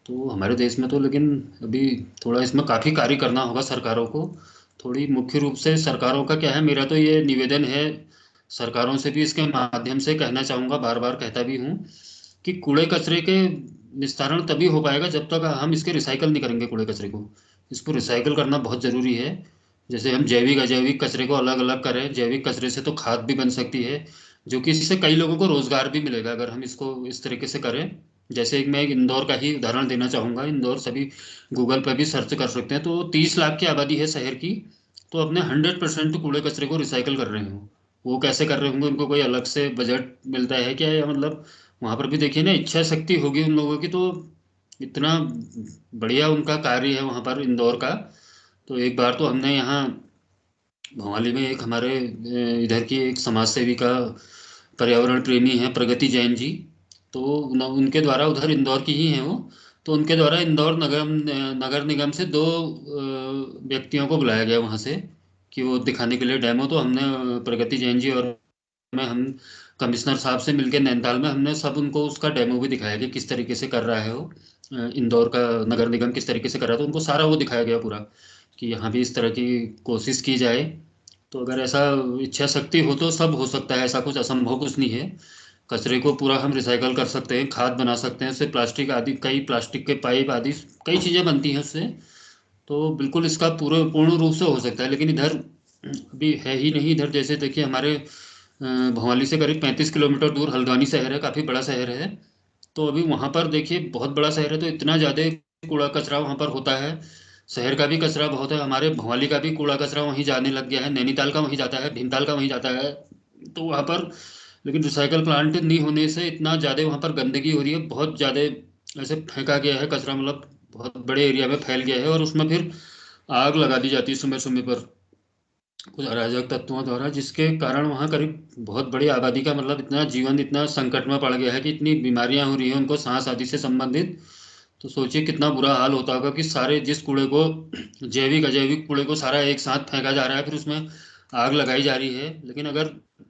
तो हमारे देश में तो, लेकिन अभी थोड़ा इसमें काफ़ी कार्य करना होगा सरकारों को। थोड़ी मुख्य रूप से सरकारों का क्या है, मेरा तो ये निवेदन है, सरकारों से भी इसके माध्यम से कहना चाहूँगा, बार बार कहता भी हूँ, कि कूड़े कचरे के निस्तारण तभी हो पाएगा जब तक हम इसके रिसाइकल नहीं करेंगे कूड़े कचरे को। इसको रिसाइकल करना बहुत ज़रूरी है। जैसे हम जैविक अजैविक कचरे को अलग अलग करें, जैविक कचरे से तो खाद भी बन सकती है, जो कि इससे कई लोगों को रोजगार भी मिलेगा अगर हम इसको इस तरीके से करें। जैसे एक मैं एक इंदौर का ही उदाहरण देना चाहूँगा। इंदौर सभी गूगल पर भी सर्च कर सकते हैं, तो 30 लाख की आबादी है शहर की, तो अपने 100% कूड़े कचरे को रिसाइकल कर रहे हो। वो कैसे कर रहे होंगे, उनको कोई अलग से बजट मिलता है क्या, या मतलब वहां पर भी देखिए ना, इच्छा शक्ति होगी उन लोगों की, तो इतना बढ़िया उनका कार्य है वहां पर इंदौर का। तो एक बार तो हमने यहाँ भवाली में एक हमारे इधर की एक समाज सेविका, पर्यावरण प्रेमी हैं प्रगति जैन जी, तो उनके द्वारा, उधर इंदौर की ही हैं वो, तो उनके द्वारा इंदौर नगर निगम से दो व्यक्तियों को बुलाया गया वहाँ से, कि वो दिखाने के लिए डेमो। तो हमने प्रगति जैन जी और मैं, हम कमिश्नर साहब से मिलकर नैनीताल में हमने सब उनको उसका डेमो भी दिखाया कि किस तरीके से कर रहा है वो, इंदौर का नगर निगम किस तरीके से कर रहा है, तो उनको सारा वो दिखाया गया पूरा, कि यहाँ भी इस तरह की कोशिश की जाए। तो अगर ऐसा इच्छा शक्ति हो तो सब हो सकता है, ऐसा कुछ असंभव कुछ नहीं है। कचरे को पूरा हम रिसाइकल कर सकते हैं, खाद बना सकते हैं उससे, प्लास्टिक आदि, कई प्लास्टिक के पाइप आदि कई चीज़ें बनती हैं उससे। तो बिल्कुल इसका पूरे पूर्ण रूप से हो सकता है, लेकिन इधर अभी है ही नहीं। इधर जैसे देखिए हमारे भवाली से करीब 35 किलोमीटर दूर हल्द्वानी शहर है, काफ़ी बड़ा शहर है। तो अभी वहां पर देखिए बहुत बड़ा शहर है, तो इतना ज्यादा कूड़ा कचरा वहां पर होता है। शहर का भी कचरा बहुत है, हमारे भवाली का भी कूड़ा कचरा वहीं जाने लग गया है, नैनीताल का वहीं जाता है, भीमताल का वहीं जाता है। तो वहां पर लेकिन रिसाइकल प्लांट नहीं होने से इतना ज्यादा वहां पर गंदगी हो रही है, बहुत ज्यादा ऐसे फेंका गया है कचरा, मतलब बहुत बड़े एरिया में फैल गया है, और उसमें फिर आग लगा दी जाती है समय समय पर कुछ अराजक तत्वों द्वारा, जिसके कारण वहाँ करीब बहुत बड़ी आबादी का, मतलब इतना जीवन इतना संकट में पड़ गया है कि इतनी बीमारियां हो रही हैं उनको सांस आदि से संबंधित। तो सोचिए कितना बुरा हाल होता होगा कि सारे जिस कूड़े को, जैविक अजैविक कूड़े को सारा एक साथ फेंका जा रहा है, फिर उसमें आग लगाई जा रही है। लेकिन अगर,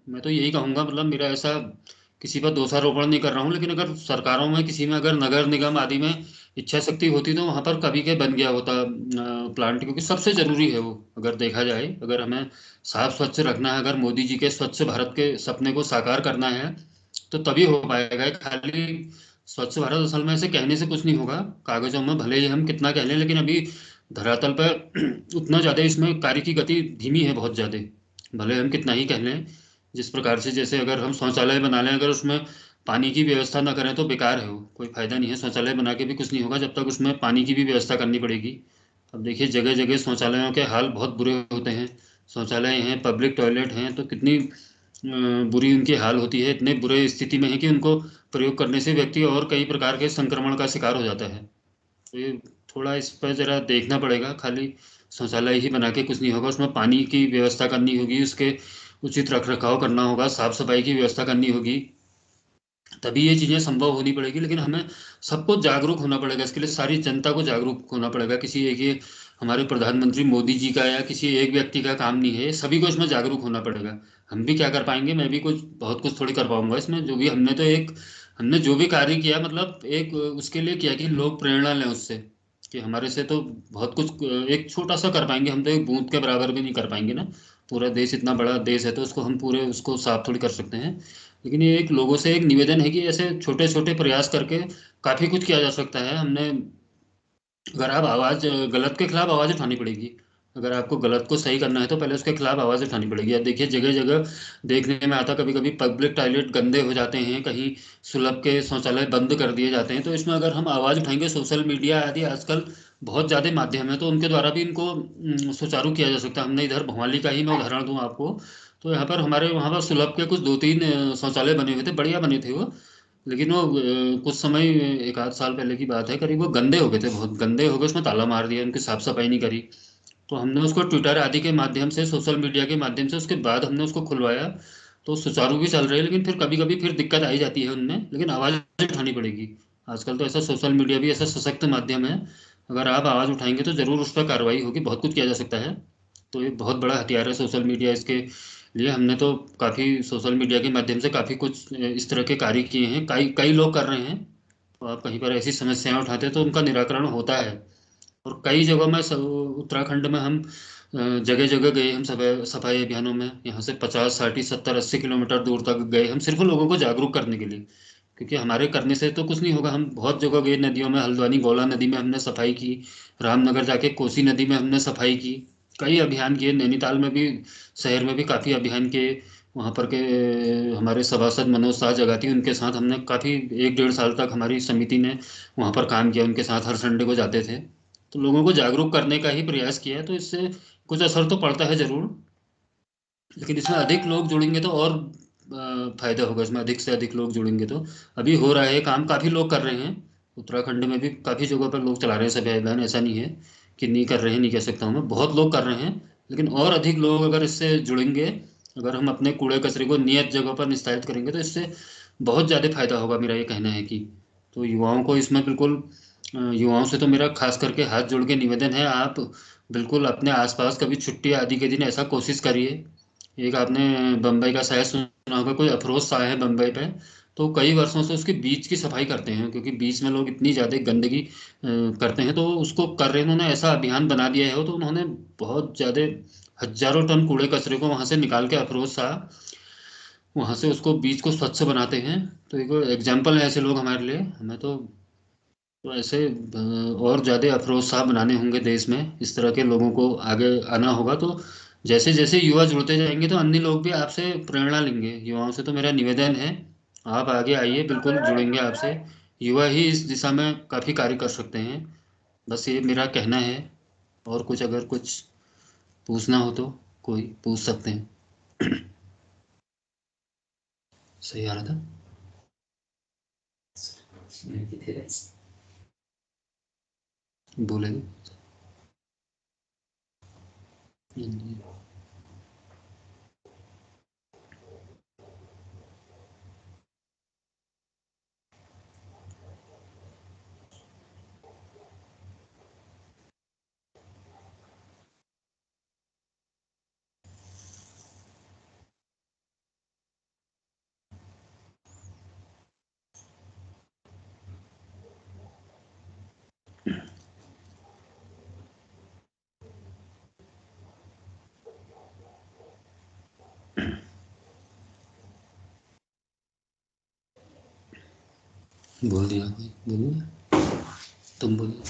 मैं तो यही कहूँगा, मतलब मेरा ऐसा किसी पर दोषारोपण नहीं कर रहा हूँ, लेकिन अगर सरकारों में किसी में अगर नगर निगम आदि में इच्छा शक्ति होती तो वहां पर कभी के बन गया होता प्लांट, क्योंकि सबसे जरूरी है वो। अगर देखा जाए, अगर हमें साफ स्वच्छ रखना है, अगर मोदी जी के स्वच्छ भारत के सपने को साकार करना है, तो तभी हो पाएगा। खाली स्वच्छ भारत असल में ऐसे कहने से कुछ नहीं होगा, कागजों में भले ही हम कितना कह लें, लेकिन अभी धरातल पर उतना ज्यादा इसमें कार्य की गति धीमी है, बहुत ज्यादा। भले हम कितना ही कह लें, जिस प्रकार से, जैसे अगर हम शौचालय बना लें, अगर उसमें पानी की व्यवस्था ना करें तो बेकार है वो, कोई फायदा नहीं है। शौचालय बना के भी कुछ नहीं होगा जब तक उसमें पानी की भी व्यवस्था करनी पड़ेगी। अब देखिए जगह जगह शौचालयों के हाल बहुत बुरे होते हैं। शौचालय हैं, पब्लिक टॉयलेट हैं, तो कितनी बुरी उनकी हाल होती है, इतने बुरे स्थिति में है कि उनको प्रयोग करने से व्यक्ति और कई प्रकार के संक्रमण का शिकार हो जाता है। तो ये थोड़ा इस पर जरा देखना पड़ेगा। खाली शौचालय ही बना के कुछ नहीं होगा, उसमें पानी की व्यवस्था करनी होगी, उसके उचित रख रखाव करना होगा, साफ सफाई की व्यवस्था करनी होगी, तभी ये चीजें संभव होनी पड़ेगी। लेकिन हमें सबको जागरूक होना पड़ेगा, इसके लिए सारी जनता को जागरूक होना पड़ेगा। किसी एक ये हमारे प्रधानमंत्री मोदी जी का या किसी एक व्यक्ति का काम नहीं है, सभी को इसमें जागरूक होना पड़ेगा। हम भी क्या कर पाएंगे, मैं भी कुछ बहुत कुछ थोड़ी कर पाऊंगा इसमें, जो भी हमने तो एक, हमने जो भी कार्य किया, मतलब एक उसके लिए किया कि लोग प्रेरणा लें उससे, कि हमारे से तो बहुत कुछ एक छोटा सा कर पाएंगे, हम तो एक बूंद के बराबर भी नहीं कर पाएंगे ना। पूरा देश इतना बड़ा देश है, तो उसको हम पूरे उसको साफ थोड़ी कर सकते हैं। लेकिन ये एक लोगों से एक निवेदन है कि ऐसे छोटे छोटे प्रयास करके काफी कुछ किया जा सकता है। हमने, अगर आप आवाज, गलत के खिलाफ आवाज उठानी पड़ेगी। अगर आपको गलत को सही करना है तो पहले उसके खिलाफ आवाज उठानी पड़ेगी। अब देखिए जगह जगह देखने में आता, कभी कभी पब्लिक टॉयलेट गंदे हो जाते हैं, कहीं सुलभ के शौचालय बंद कर दिए जाते हैं, तो इसमें अगर हम आवाज उठाएंगे, सोशल मीडिया आदि आजकल बहुत ज्यादा माध्यम है, तो उनके द्वारा भी इनको सुचारू किया जा सकता है। हमने इधर भोपाली का ही मैं उदाहरण दूं आपको, तो यहाँ पर हमारे वहाँ पर सुलभ के कुछ दो तीन शौचालय बने हुए थे, बढ़िया बने थे वो। लेकिन वो कुछ समय, एक आध साल पहले की बात है करीब, वो गंदे हो गए थे, बहुत गंदे हो गए, उसमें ताला मार दिया, उनकी साफ सफाई नहीं करी। तो हमने उसको ट्विटर आदि के माध्यम से, सोशल मीडिया के माध्यम से, उसके बाद हमने उसको खुलवाया। तो सुचारू भी चल रहे हैं, लेकिन फिर कभी कभी फिर दिक्कत आई जाती है उनमें, लेकिन आवाज़ उठानी पड़ेगी। आजकल तो ऐसा सोशल मीडिया भी ऐसा सशक्त माध्यम है, अगर आप आवाज़ उठाएंगे तो जरूर उस पर कार्रवाई होगी, बहुत कुछ किया जा सकता है। तो ये बहुत बड़ा हथियार है सोशल मीडिया, इसके लिए हमने तो काफ़ी सोशल मीडिया के माध्यम से काफ़ी कुछ इस तरह के कार्य किए हैं, कई कई लोग कर रहे हैं। तो आप कहीं पर ऐसी समस्याएं उठाते हैं तो उनका निराकरण होता है। और कई जगहों में उत्तराखंड में हम जगह जगह गए, हम सफाई सफाई अभियानों में, यहाँ से 50 60 70 80 किलोमीटर दूर तक गए हम, सिर्फ लोगों को जागरूक करने के लिए क्योंकि हमारे करने से तो कुछ नहीं होगा। हम बहुत जगह गए नदियों में, हल्द्वानी गौला नदी में हमने सफाई की, रामनगर जाके कोसी नदी में हमने सफाई की, कई अभियान किए, नैनीताल में भी, शहर में भी काफ़ी अभियान किए। वहाँ पर के हमारे सभासद मनोज शाह जगाती, उनके साथ हमने काफ़ी 1 डेढ़ साल तक हमारी समिति ने वहाँ पर काम किया, उनके साथ हर संडे को जाते थे। तो लोगों को जागरूक करने का ही प्रयास किया है, तो इससे कुछ असर तो पड़ता है जरूर। लेकिन इसमें अधिक लोग जुड़ेंगे तो और फायदा होगा। इसमें अधिक से अधिक लोग जुड़ेंगे तो अभी हो रहा है काम, काफ़ी लोग कर रहे हैं। उत्तराखंड में भी काफ़ी जगहों पर लोग चला रहे हैं सभी अभियान, ऐसा नहीं है कि नहीं कर रहे हैं, नहीं कह सकता हूँ मैं, बहुत लोग कर रहे हैं। लेकिन और अधिक लोग अगर इससे जुड़ेंगे, अगर हम अपने कूड़े कचरे को नियत जगह पर निस्तारित करेंगे तो इससे बहुत ज़्यादा फायदा होगा, मेरा ये कहना है कि। तो युवाओं को इसमें बिल्कुल, युवाओं से तो मेरा खास करके हाथ जोड़ के निवेदन है, आप बिल्कुल अपने आसपास कभी छुट्टी आदि के दिन ऐसा कोशिश करिए। एक आपने बम्बई का शायद सुना होगा, कोई अफरोज शाह है बम्बई पे, तो कई वर्षों से उसके बीच की सफाई करते हैं, क्योंकि बीच में लोग इतनी ज़्यादा गंदगी करते हैं, तो उसको कर रहे हैं। उन्होंने ऐसा अभियान बना दिया है वो, तो उन्होंने बहुत ज़्यादा हजारों टन कूड़े कचरे को वहां से निकाल के, अफरोज शाह वहां से उसको बीच को स्वच्छ बनाते हैं। तो एक एग्जाम्पल है ऐसे लोग हमारे लिए। हमें तो ऐसे और ज़्यादा अफरोज शाह बनाने होंगे देश में, इस तरह के लोगों को आगे आना होगा। तो जैसे जैसे युवा जुड़ते जाएंगे तो अन्य लोग भी आपसे प्रेरणा लेंगे। युवाओं से तो मेरा निवेदन है, आप आगे आइए, बिल्कुल जुड़ेंगे आपसे। युवा ही इस दिशा में काफ़ी कार्य कर सकते हैं। बस ये मेरा कहना है। और कुछ अगर कुछ पूछना हो तो कोई पूछ सकते हैं। सही आ रहा था। बोलेंगे। बोल दिया कोई, बोलिए, तुम बोलिए।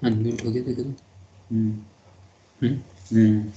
अनम्यूट हो गया, देखो तो। हम्म। हम्म। हम्म।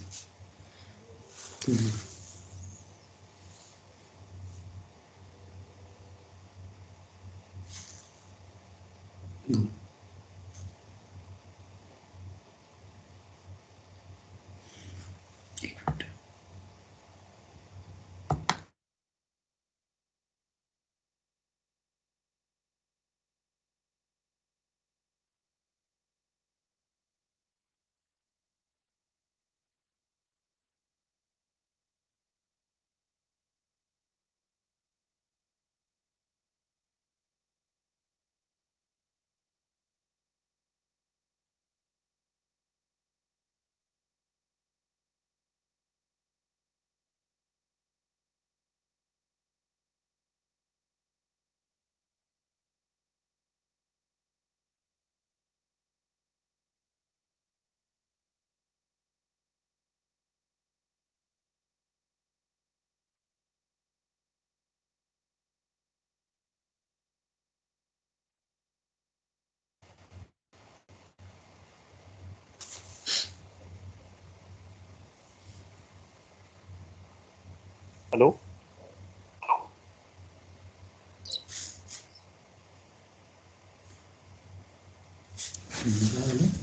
हेलो।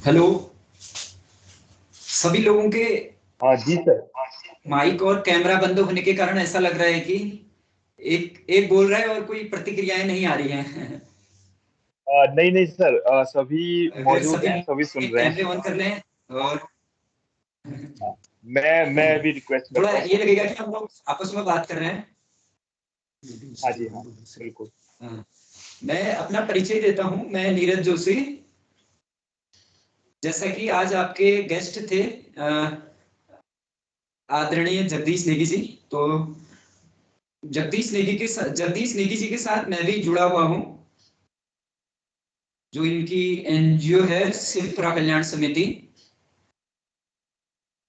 हेलो। सभी लोगों के हाँ जी सर। माइक और कैमरा बंद होने के कारण ऐसा लग रहा है कि एक एक बोल रहा है और कोई प्रतिक्रियाएं नहीं आ रही हैं। नहीं नहीं सर, सभी अगर मौजूद सभी हैं, सभी सुन रहे कैमरे हैं। ऑन कर लें और हाँ, मैं अभी रिक्वेस्ट थोड़ा करता हूँ ये सबको। लगेगा कि हम लोग आपस में बात कर रहे हैं। हाँ जी, हाँ, बिल्कुल। हाँ, मैं अपना परिचय देता हूँ। मैं नीरज जोशी। जैसा कि आज आपके गेस्ट थे आदरणीय जगदीश नेगी जी, तो जगदीश नेगी जी के साथ मैं भी जुड़ा हुआ हूँ, जो इनकी एनजीओ है सिप्रा कल्याण समिति।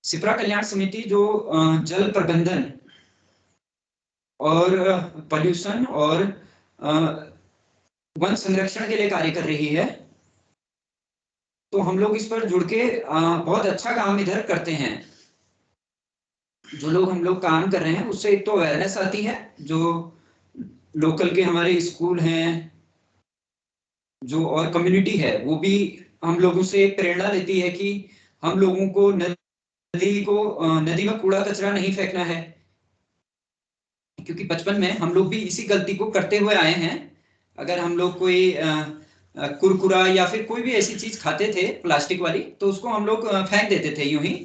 सिप्रा कल्याण समिति जो जल प्रबंधन और पॉल्यूशन और वन संरक्षण के लिए कार्य कर रही है। तो हम लोग इस पर जुड़ के बहुत अच्छा काम इधर करते हैं। जो लोग हम लोग काम कर रहे हैं उससे एक तो अवेयरनेस आती है, जो लोकल के हमारे स्कूल हैं जो और कम्युनिटी है वो भी हम लोगों से एक प्रेरणा लेती है कि हम लोगों को नदी में कूड़ा कचरा नहीं फेंकना है, क्योंकि बचपन में हम लोग भी इसी गलती को करते हुए आए हैं। अगर हम लोग कोई कुरकुरा या फिर कोई भी ऐसी चीज खाते थे प्लास्टिक वाली, तो उसको हम लोग फेंक देते थे यूं ही।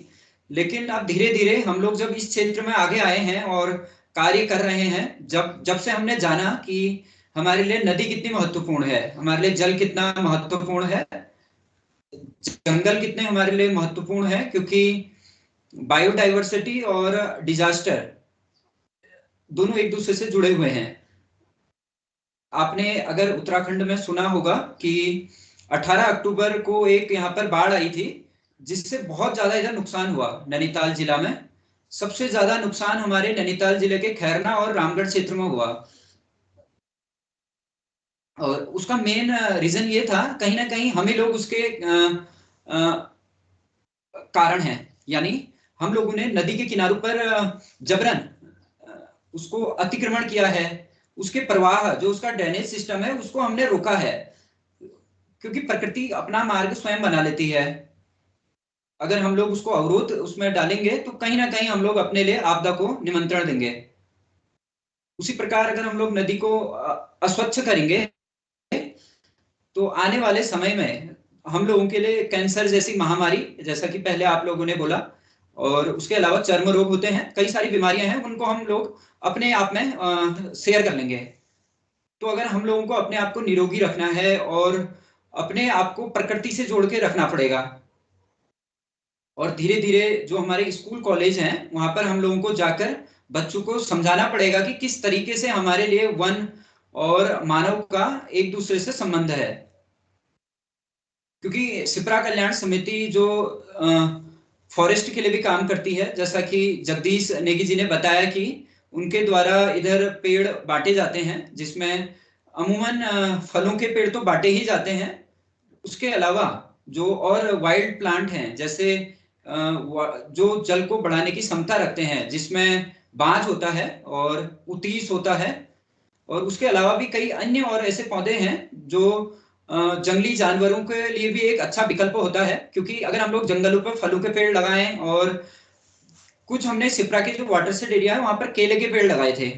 लेकिन अब धीरे धीरे हम लोग जब इस क्षेत्र में आगे आए हैं और कार्य कर रहे हैं, जब जब से हमने जाना कि हमारे लिए नदी कितनी महत्वपूर्ण है, हमारे लिए जल कितना महत्वपूर्ण है, जंगल कितने हमारे लिए महत्वपूर्ण है, क्योंकि बायोडाइवर्सिटी और डिजास्टर दोनों एक दूसरे से जुड़े हुए हैं। आपने अगर उत्तराखंड में सुना होगा कि 18 अक्टूबर को एक यहाँ पर बाढ़ आई थी, जिससे बहुत ज्यादा इधर नुकसान हुआ नैनीताल जिला में। सबसे ज्यादा नुकसान हमारे नैनीताल जिले के खैरना और रामगढ़ क्षेत्र में हुआ। और उसका मेन रीजन ये था, कहीं ना कहीं हमें लोग उसके कारण हैं। यानी हम लोगों ने नदी के किनारों पर जबरन उसको अतिक्रमण किया है। उसके प्रवाह जो उसका ड्रेनेज सिस्टम है उसको हमने रोका है, क्योंकि प्रकृति अपना मार्ग स्वयं बना लेती है। अगर हम लोग उसको अवरोध उसमें डालेंगे तो कहीं ना कहीं हम लोग अपने लिए आपदा को निमंत्रण देंगे। उसी प्रकार अगर हम लोग नदी को अस्वच्छ करेंगे तो आने वाले समय में हम लोगों के लिए कैंसर जैसी महामारी, जैसा कि पहले आप लोगों ने बोला, और उसके अलावा चर्म रोग होते हैं, कई सारी बीमारियां हैं, उनको हम लोग अपने आप में शेयर कर लेंगे। तो अगर हम लोगों को अपने आप को निरोगी रखना है और अपने आप को प्रकृति से जोड़ के रखना पड़ेगा, और धीरे धीरे जो हमारे स्कूल कॉलेज हैं वहां पर हम लोगों को जाकर बच्चों को समझाना पड़ेगा कि किस तरीके से हमारे लिए वन और मानव का एक दूसरे से संबंध है। क्योंकि सिप्रा कल्याण समिति जो फॉरेस्ट के लिए भी काम करती है, जैसा कि जगदीश नेगी जी ने बताया कि उनके द्वारा इधर पेड़ बांटे जाते हैं, जिसमें अमूमन फलों के पेड़ तो बांटे ही जाते हैं। उसके अलावा जो और वाइल्ड प्लांट हैं, जैसे जो जल को बढ़ाने की क्षमता रखते हैं, जिसमें बांज होता है और उतीस होता है, और उसके अलावा भी कई अन्य और ऐसे पौधे हैं जो जंगली जानवरों के लिए भी एक अच्छा विकल्प होता है। क्योंकि अगर हम लोग जंगलों पर फलों के पेड़ लगाएं, और कुछ हमने सिप्रा के जो वाटर शेड एरिया है वहां पर केले के पेड़ लगाए थे,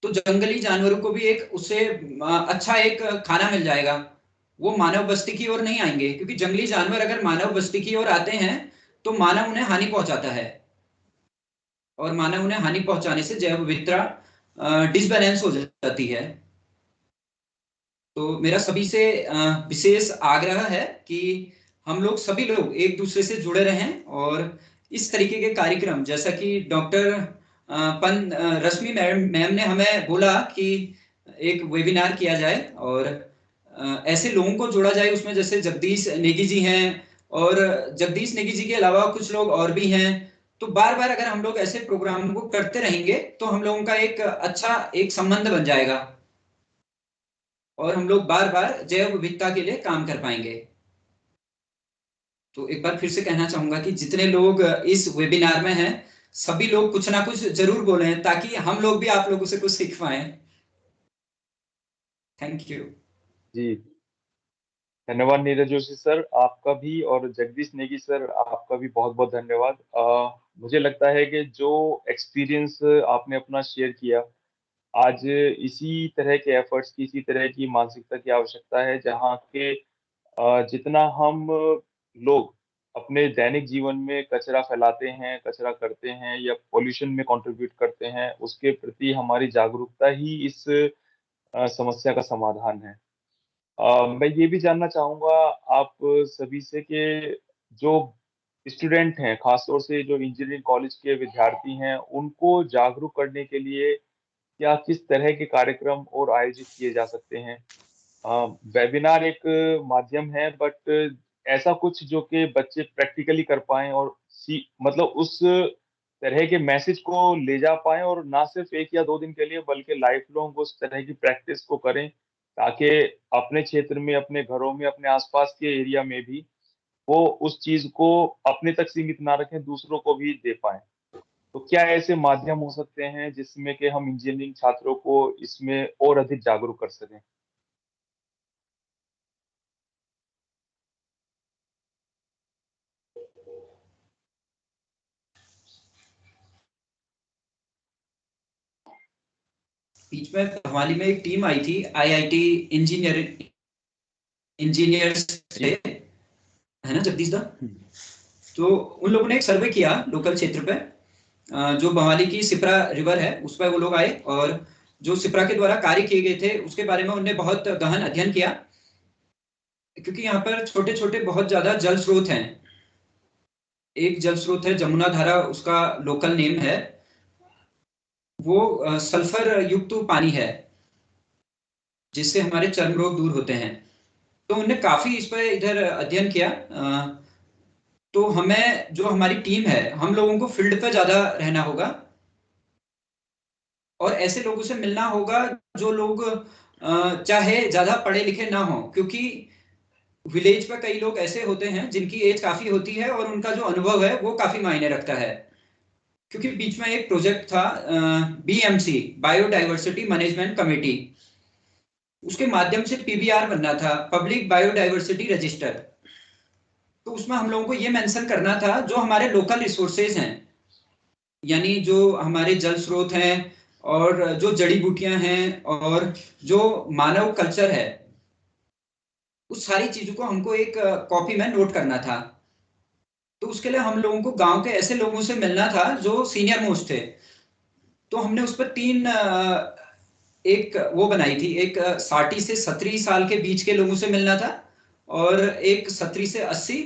तो जंगली जानवरों को भी एक उससे अच्छा एक खाना मिल जाएगा। वो मानव बस्ती की ओर नहीं आएंगे, क्योंकि जंगली जानवर अगर मानव बस्ती की ओर आते हैं तो मानव उन्हें हानि पहुंचाता है, और मानव उन्हें हानि पहुंचाने से जैव विविधता डिसबैलेंस हो जाती है। तो मेरा सभी से विशेष आग्रह है कि हम लोग सभी लोग एक दूसरे से जुड़े रहें, और इस तरीके के कार्यक्रम, जैसा कि डॉक्टर रश्मि मैम ने हमें बोला कि एक वेबिनार किया जाए और ऐसे लोगों को जोड़ा जाए उसमें, जैसे जगदीश नेगी जी हैं, और जगदीश नेगी जी के अलावा कुछ लोग और भी हैं। तो बार बार अगर हम लोग ऐसे प्रोग्राम को करते रहेंगे तो हम लोगों का एक अच्छा एक संबंध बन जाएगा, और हम लोग बार बार जैव विविधता के लिए काम कर पाएंगे। तो एक बार फिर से कहना चाहूंगा कि जितने लोग इस वेबिनार में हैं, सभी लोग कुछ ना कुछ जरूर बोलें, ताकि हम लोग भी आप लोगों से कुछ सीख पाए। Thank you. जी, धन्यवाद नीरज जोशी सर, आपका भी, और जगदीश नेगी सर आपका भी बहुत बहुत धन्यवाद। मुझे लगता है कि जो एक्सपीरियंस आपने अपना शेयर किया, आज इसी तरह के एफर्ट्स की, इसी तरह की मानसिकता की आवश्यकता है, जहाँ के जितना हम लोग अपने दैनिक जीवन में कचरा फैलाते हैं, कचरा करते हैं या पॉल्यूशन में कंट्रीब्यूट करते हैं, उसके प्रति हमारी जागरूकता ही इस समस्या का समाधान है। मैं ये भी जानना चाहूँगा आप सभी से कि जो स्टूडेंट हैं, खास तौर से जो इंजीनियरिंग कॉलेज के विद्यार्थी हैं, उनको जागरूक करने के लिए क्या किस तरह के कार्यक्रम और आयोजित किए जा सकते हैं? वेबिनार एक माध्यम है, बट ऐसा कुछ जो कि बच्चे प्रैक्टिकली कर पाएँ और मतलब उस तरह के मैसेज को ले जा पाएँ और ना सिर्फ 1 या 2 दिन के लिए बल्कि लाइफ लॉन्ग उस तरह की प्रैक्टिस को करें, ताकि अपने क्षेत्र में, अपने घरों में, अपने आस-पास के एरिया में भी वो उस चीज़ को अपने तक सीमित ना रखें, दूसरों को भी दे पाएँ। तो क्या ऐसे माध्यम हो सकते हैं जिसमें कि हम इंजीनियरिंग छात्रों को इसमें और अधिक जागरूक कर सकें? बीच में भवाली में एक टीम आई थी, आईआईटी इंजीनियर्स से, है ना जगदीश दा? तो उन लोगों ने एक सर्वे किया लोकल क्षेत्र पे, जो भवाली की सिप्रा रिवर है उस पर वो लोग आए और जो सिप्रा के द्वारा कार्य किए गए थे उसके बारे में उन्होंने बहुत गहन अध्ययन किया, क्योंकि यहाँ पर छोटे छोटे बहुत ज्यादा जल स्रोत हैं। एक जल स्रोत है जमुना धारा, उसका लोकल नेम है, वो सल्फर युक्त पानी है जिससे हमारे चर्म रोग दूर होते हैं। तो उन्होंने काफी इस पर इधर अध्ययन किया। तो हमें, जो हमारी टीम है, हम लोगों को फील्ड पे ज्यादा रहना होगा और ऐसे लोगों से मिलना होगा जो लोग चाहे ज्यादा पढ़े लिखे ना हो, क्योंकि विलेज पर कई लोग ऐसे होते हैं जिनकी एज काफी होती है और उनका जो अनुभव है वो काफी मायने रखता है। क्योंकि बीच में एक प्रोजेक्ट था, बीएमसी, बायोडाइवर्सिटी मैनेजमेंट कमेटी, उसके माध्यम से पीबीआर बनना था, पब्लिक बायोडाइवर्सिटी रजिस्टर। तो उसमें हम लोगों को ये मेंशन करना था जो हमारे लोकल रिसोर्सेज हैं, यानी जो हमारे जल स्रोत हैं और जो जड़ी बूटियां हैं और जो मानव कल्चर है, उस सारी चीजों को हमको एक कॉपी में नोट करना था। तो उसके लिए हम लोगों को गांव के ऐसे लोगों से मिलना था जो सीनियर मोस्ट थे। तो हमने उस पर तीन एक वो बनाई थी, एक 60 से 70 साल के बीच के लोगों से मिलना था और एक 70 से 80,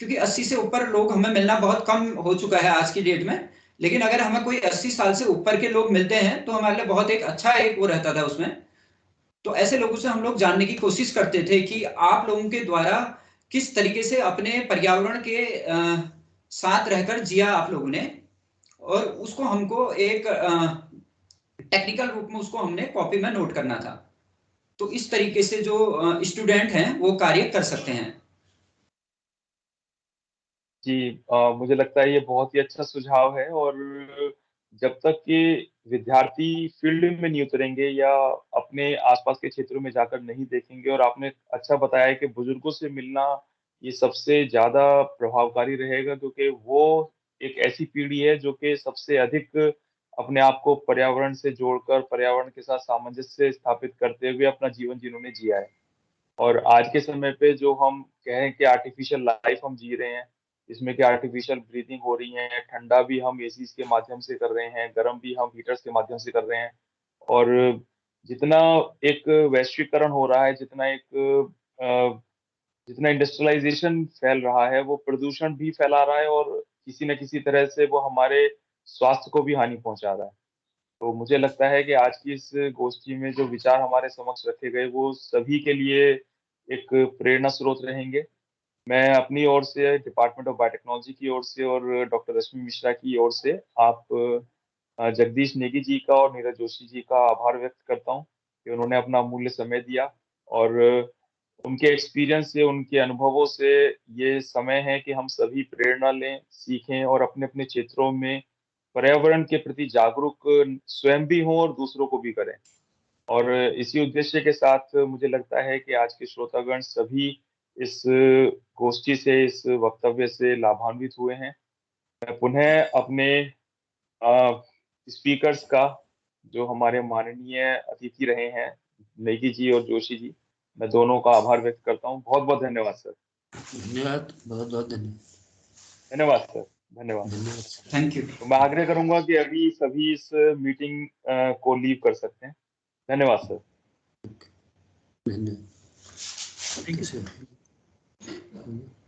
क्योंकि 80 से ऊपर लोग हमें मिलना बहुत कम हो चुका है आज की डेट में। लेकिन अगर हमें कोई 80 साल से ऊपर के लोग मिलते हैं तो हमारे लिए बहुत एक अच्छा एक वो रहता था उसमें। तो ऐसे लोगों से हम लोग जानने की कोशिश करते थे कि आप लोगों के द्वारा किस तरीके से अपने पर्यावरण के साथ रहकर जिया आप लोगों ने, और उसको हमको एक टेक्निकल रूप में उसको हमने कॉपी में नोट करना था। तो इस तरीके से जो स्टूडेंट हैं वो कार्य कर सकते हैं। जी, मुझे लगता है ये बहुत ही अच्छा सुझाव है और जब तक कि विद्यार्थी फील्ड में नहीं उतरेंगे या अपने आसपास के क्षेत्रों में जाकर नहीं देखेंगे, और आपने अच्छा बताया कि बुजुर्गों से मिलना ये सबसे ज़्यादा प्रभावकारी रहेगा, क्योंकि वो एक ऐसी पीढ़ी है जो कि सबसे अधिक अपने आप को पर्यावरण से जोड़कर, पर्यावरण के साथ सामंजस्य स्थापित करते हुए अपना जीवन जिन्होंने जिया है। और आज के समय पे जो हम कह रहे हैं कि आर्टिफिशियल लाइफ हम जी रहे हैं, इसमें कि आर्टिफिशियल ब्रीथिंग हो रही है, ठंडा भी हम एसीज़ के माध्यम से कर रहे हैं, गर्म भी हम हीटर्स के माध्यम से कर रहे हैं। और जितना एक वैश्वीकरण हो रहा है, अ, जितना इंडस्ट्रियलाइज़ेशन फैल रहा है, वो प्रदूषण भी फैला रहा है और किसी न किसी तरह से वो हमारे स्वास्थ्य को भी हानि पहुँचा रहा है। तो मुझे लगता है कि आज की इस गोष्ठी में जो विचार हमारे समक्ष रखे गए, वो सभी के लिए एक प्रेरणा स्रोत रहेंगे। मैं अपनी ओर से, डिपार्टमेंट ऑफ बायोटेक्नोलॉजी की ओर से और डॉक्टर रश्मि मिश्रा की ओर से आप जगदीश नेगी जी का और नीरज जोशी जी का आभार व्यक्त करता हूँ कि उन्होंने अपना अमूल्य समय दिया और उनके एक्सपीरियंस से, उनके अनुभवों से ये समय है कि हम सभी प्रेरणा लें, सीखें और अपने-अपने क्षेत्रों में पर्यावरण के प्रति जागरूक स्वयं भी हों और दूसरों को भी करें। और इसी उद्देश्य के साथ मुझे लगता है कि आज के श्रोतागण सभी इस गोष्ठी से, इस वक्तव्य से लाभान्वित हुए हैं। मैं पुनः अपने स्पीकर्स का जो हमारे माननीय अतिथि रहे हैं, नेगी जी और जोशी जी, मैं दोनों का आभार व्यक्त करता हूँ। बहुत बहुत धन्यवाद सर। धन्यवाद, बहुत बहुत धन्यवाद। धन्यवाद सर, धन्यवाद। Thank you. तो मैं आग्रह करूंगा कि अभी सभी इस मीटिंग को लीव कर सकते हैं। धन्यवाद सर। धन्यवाद। Thank you sir.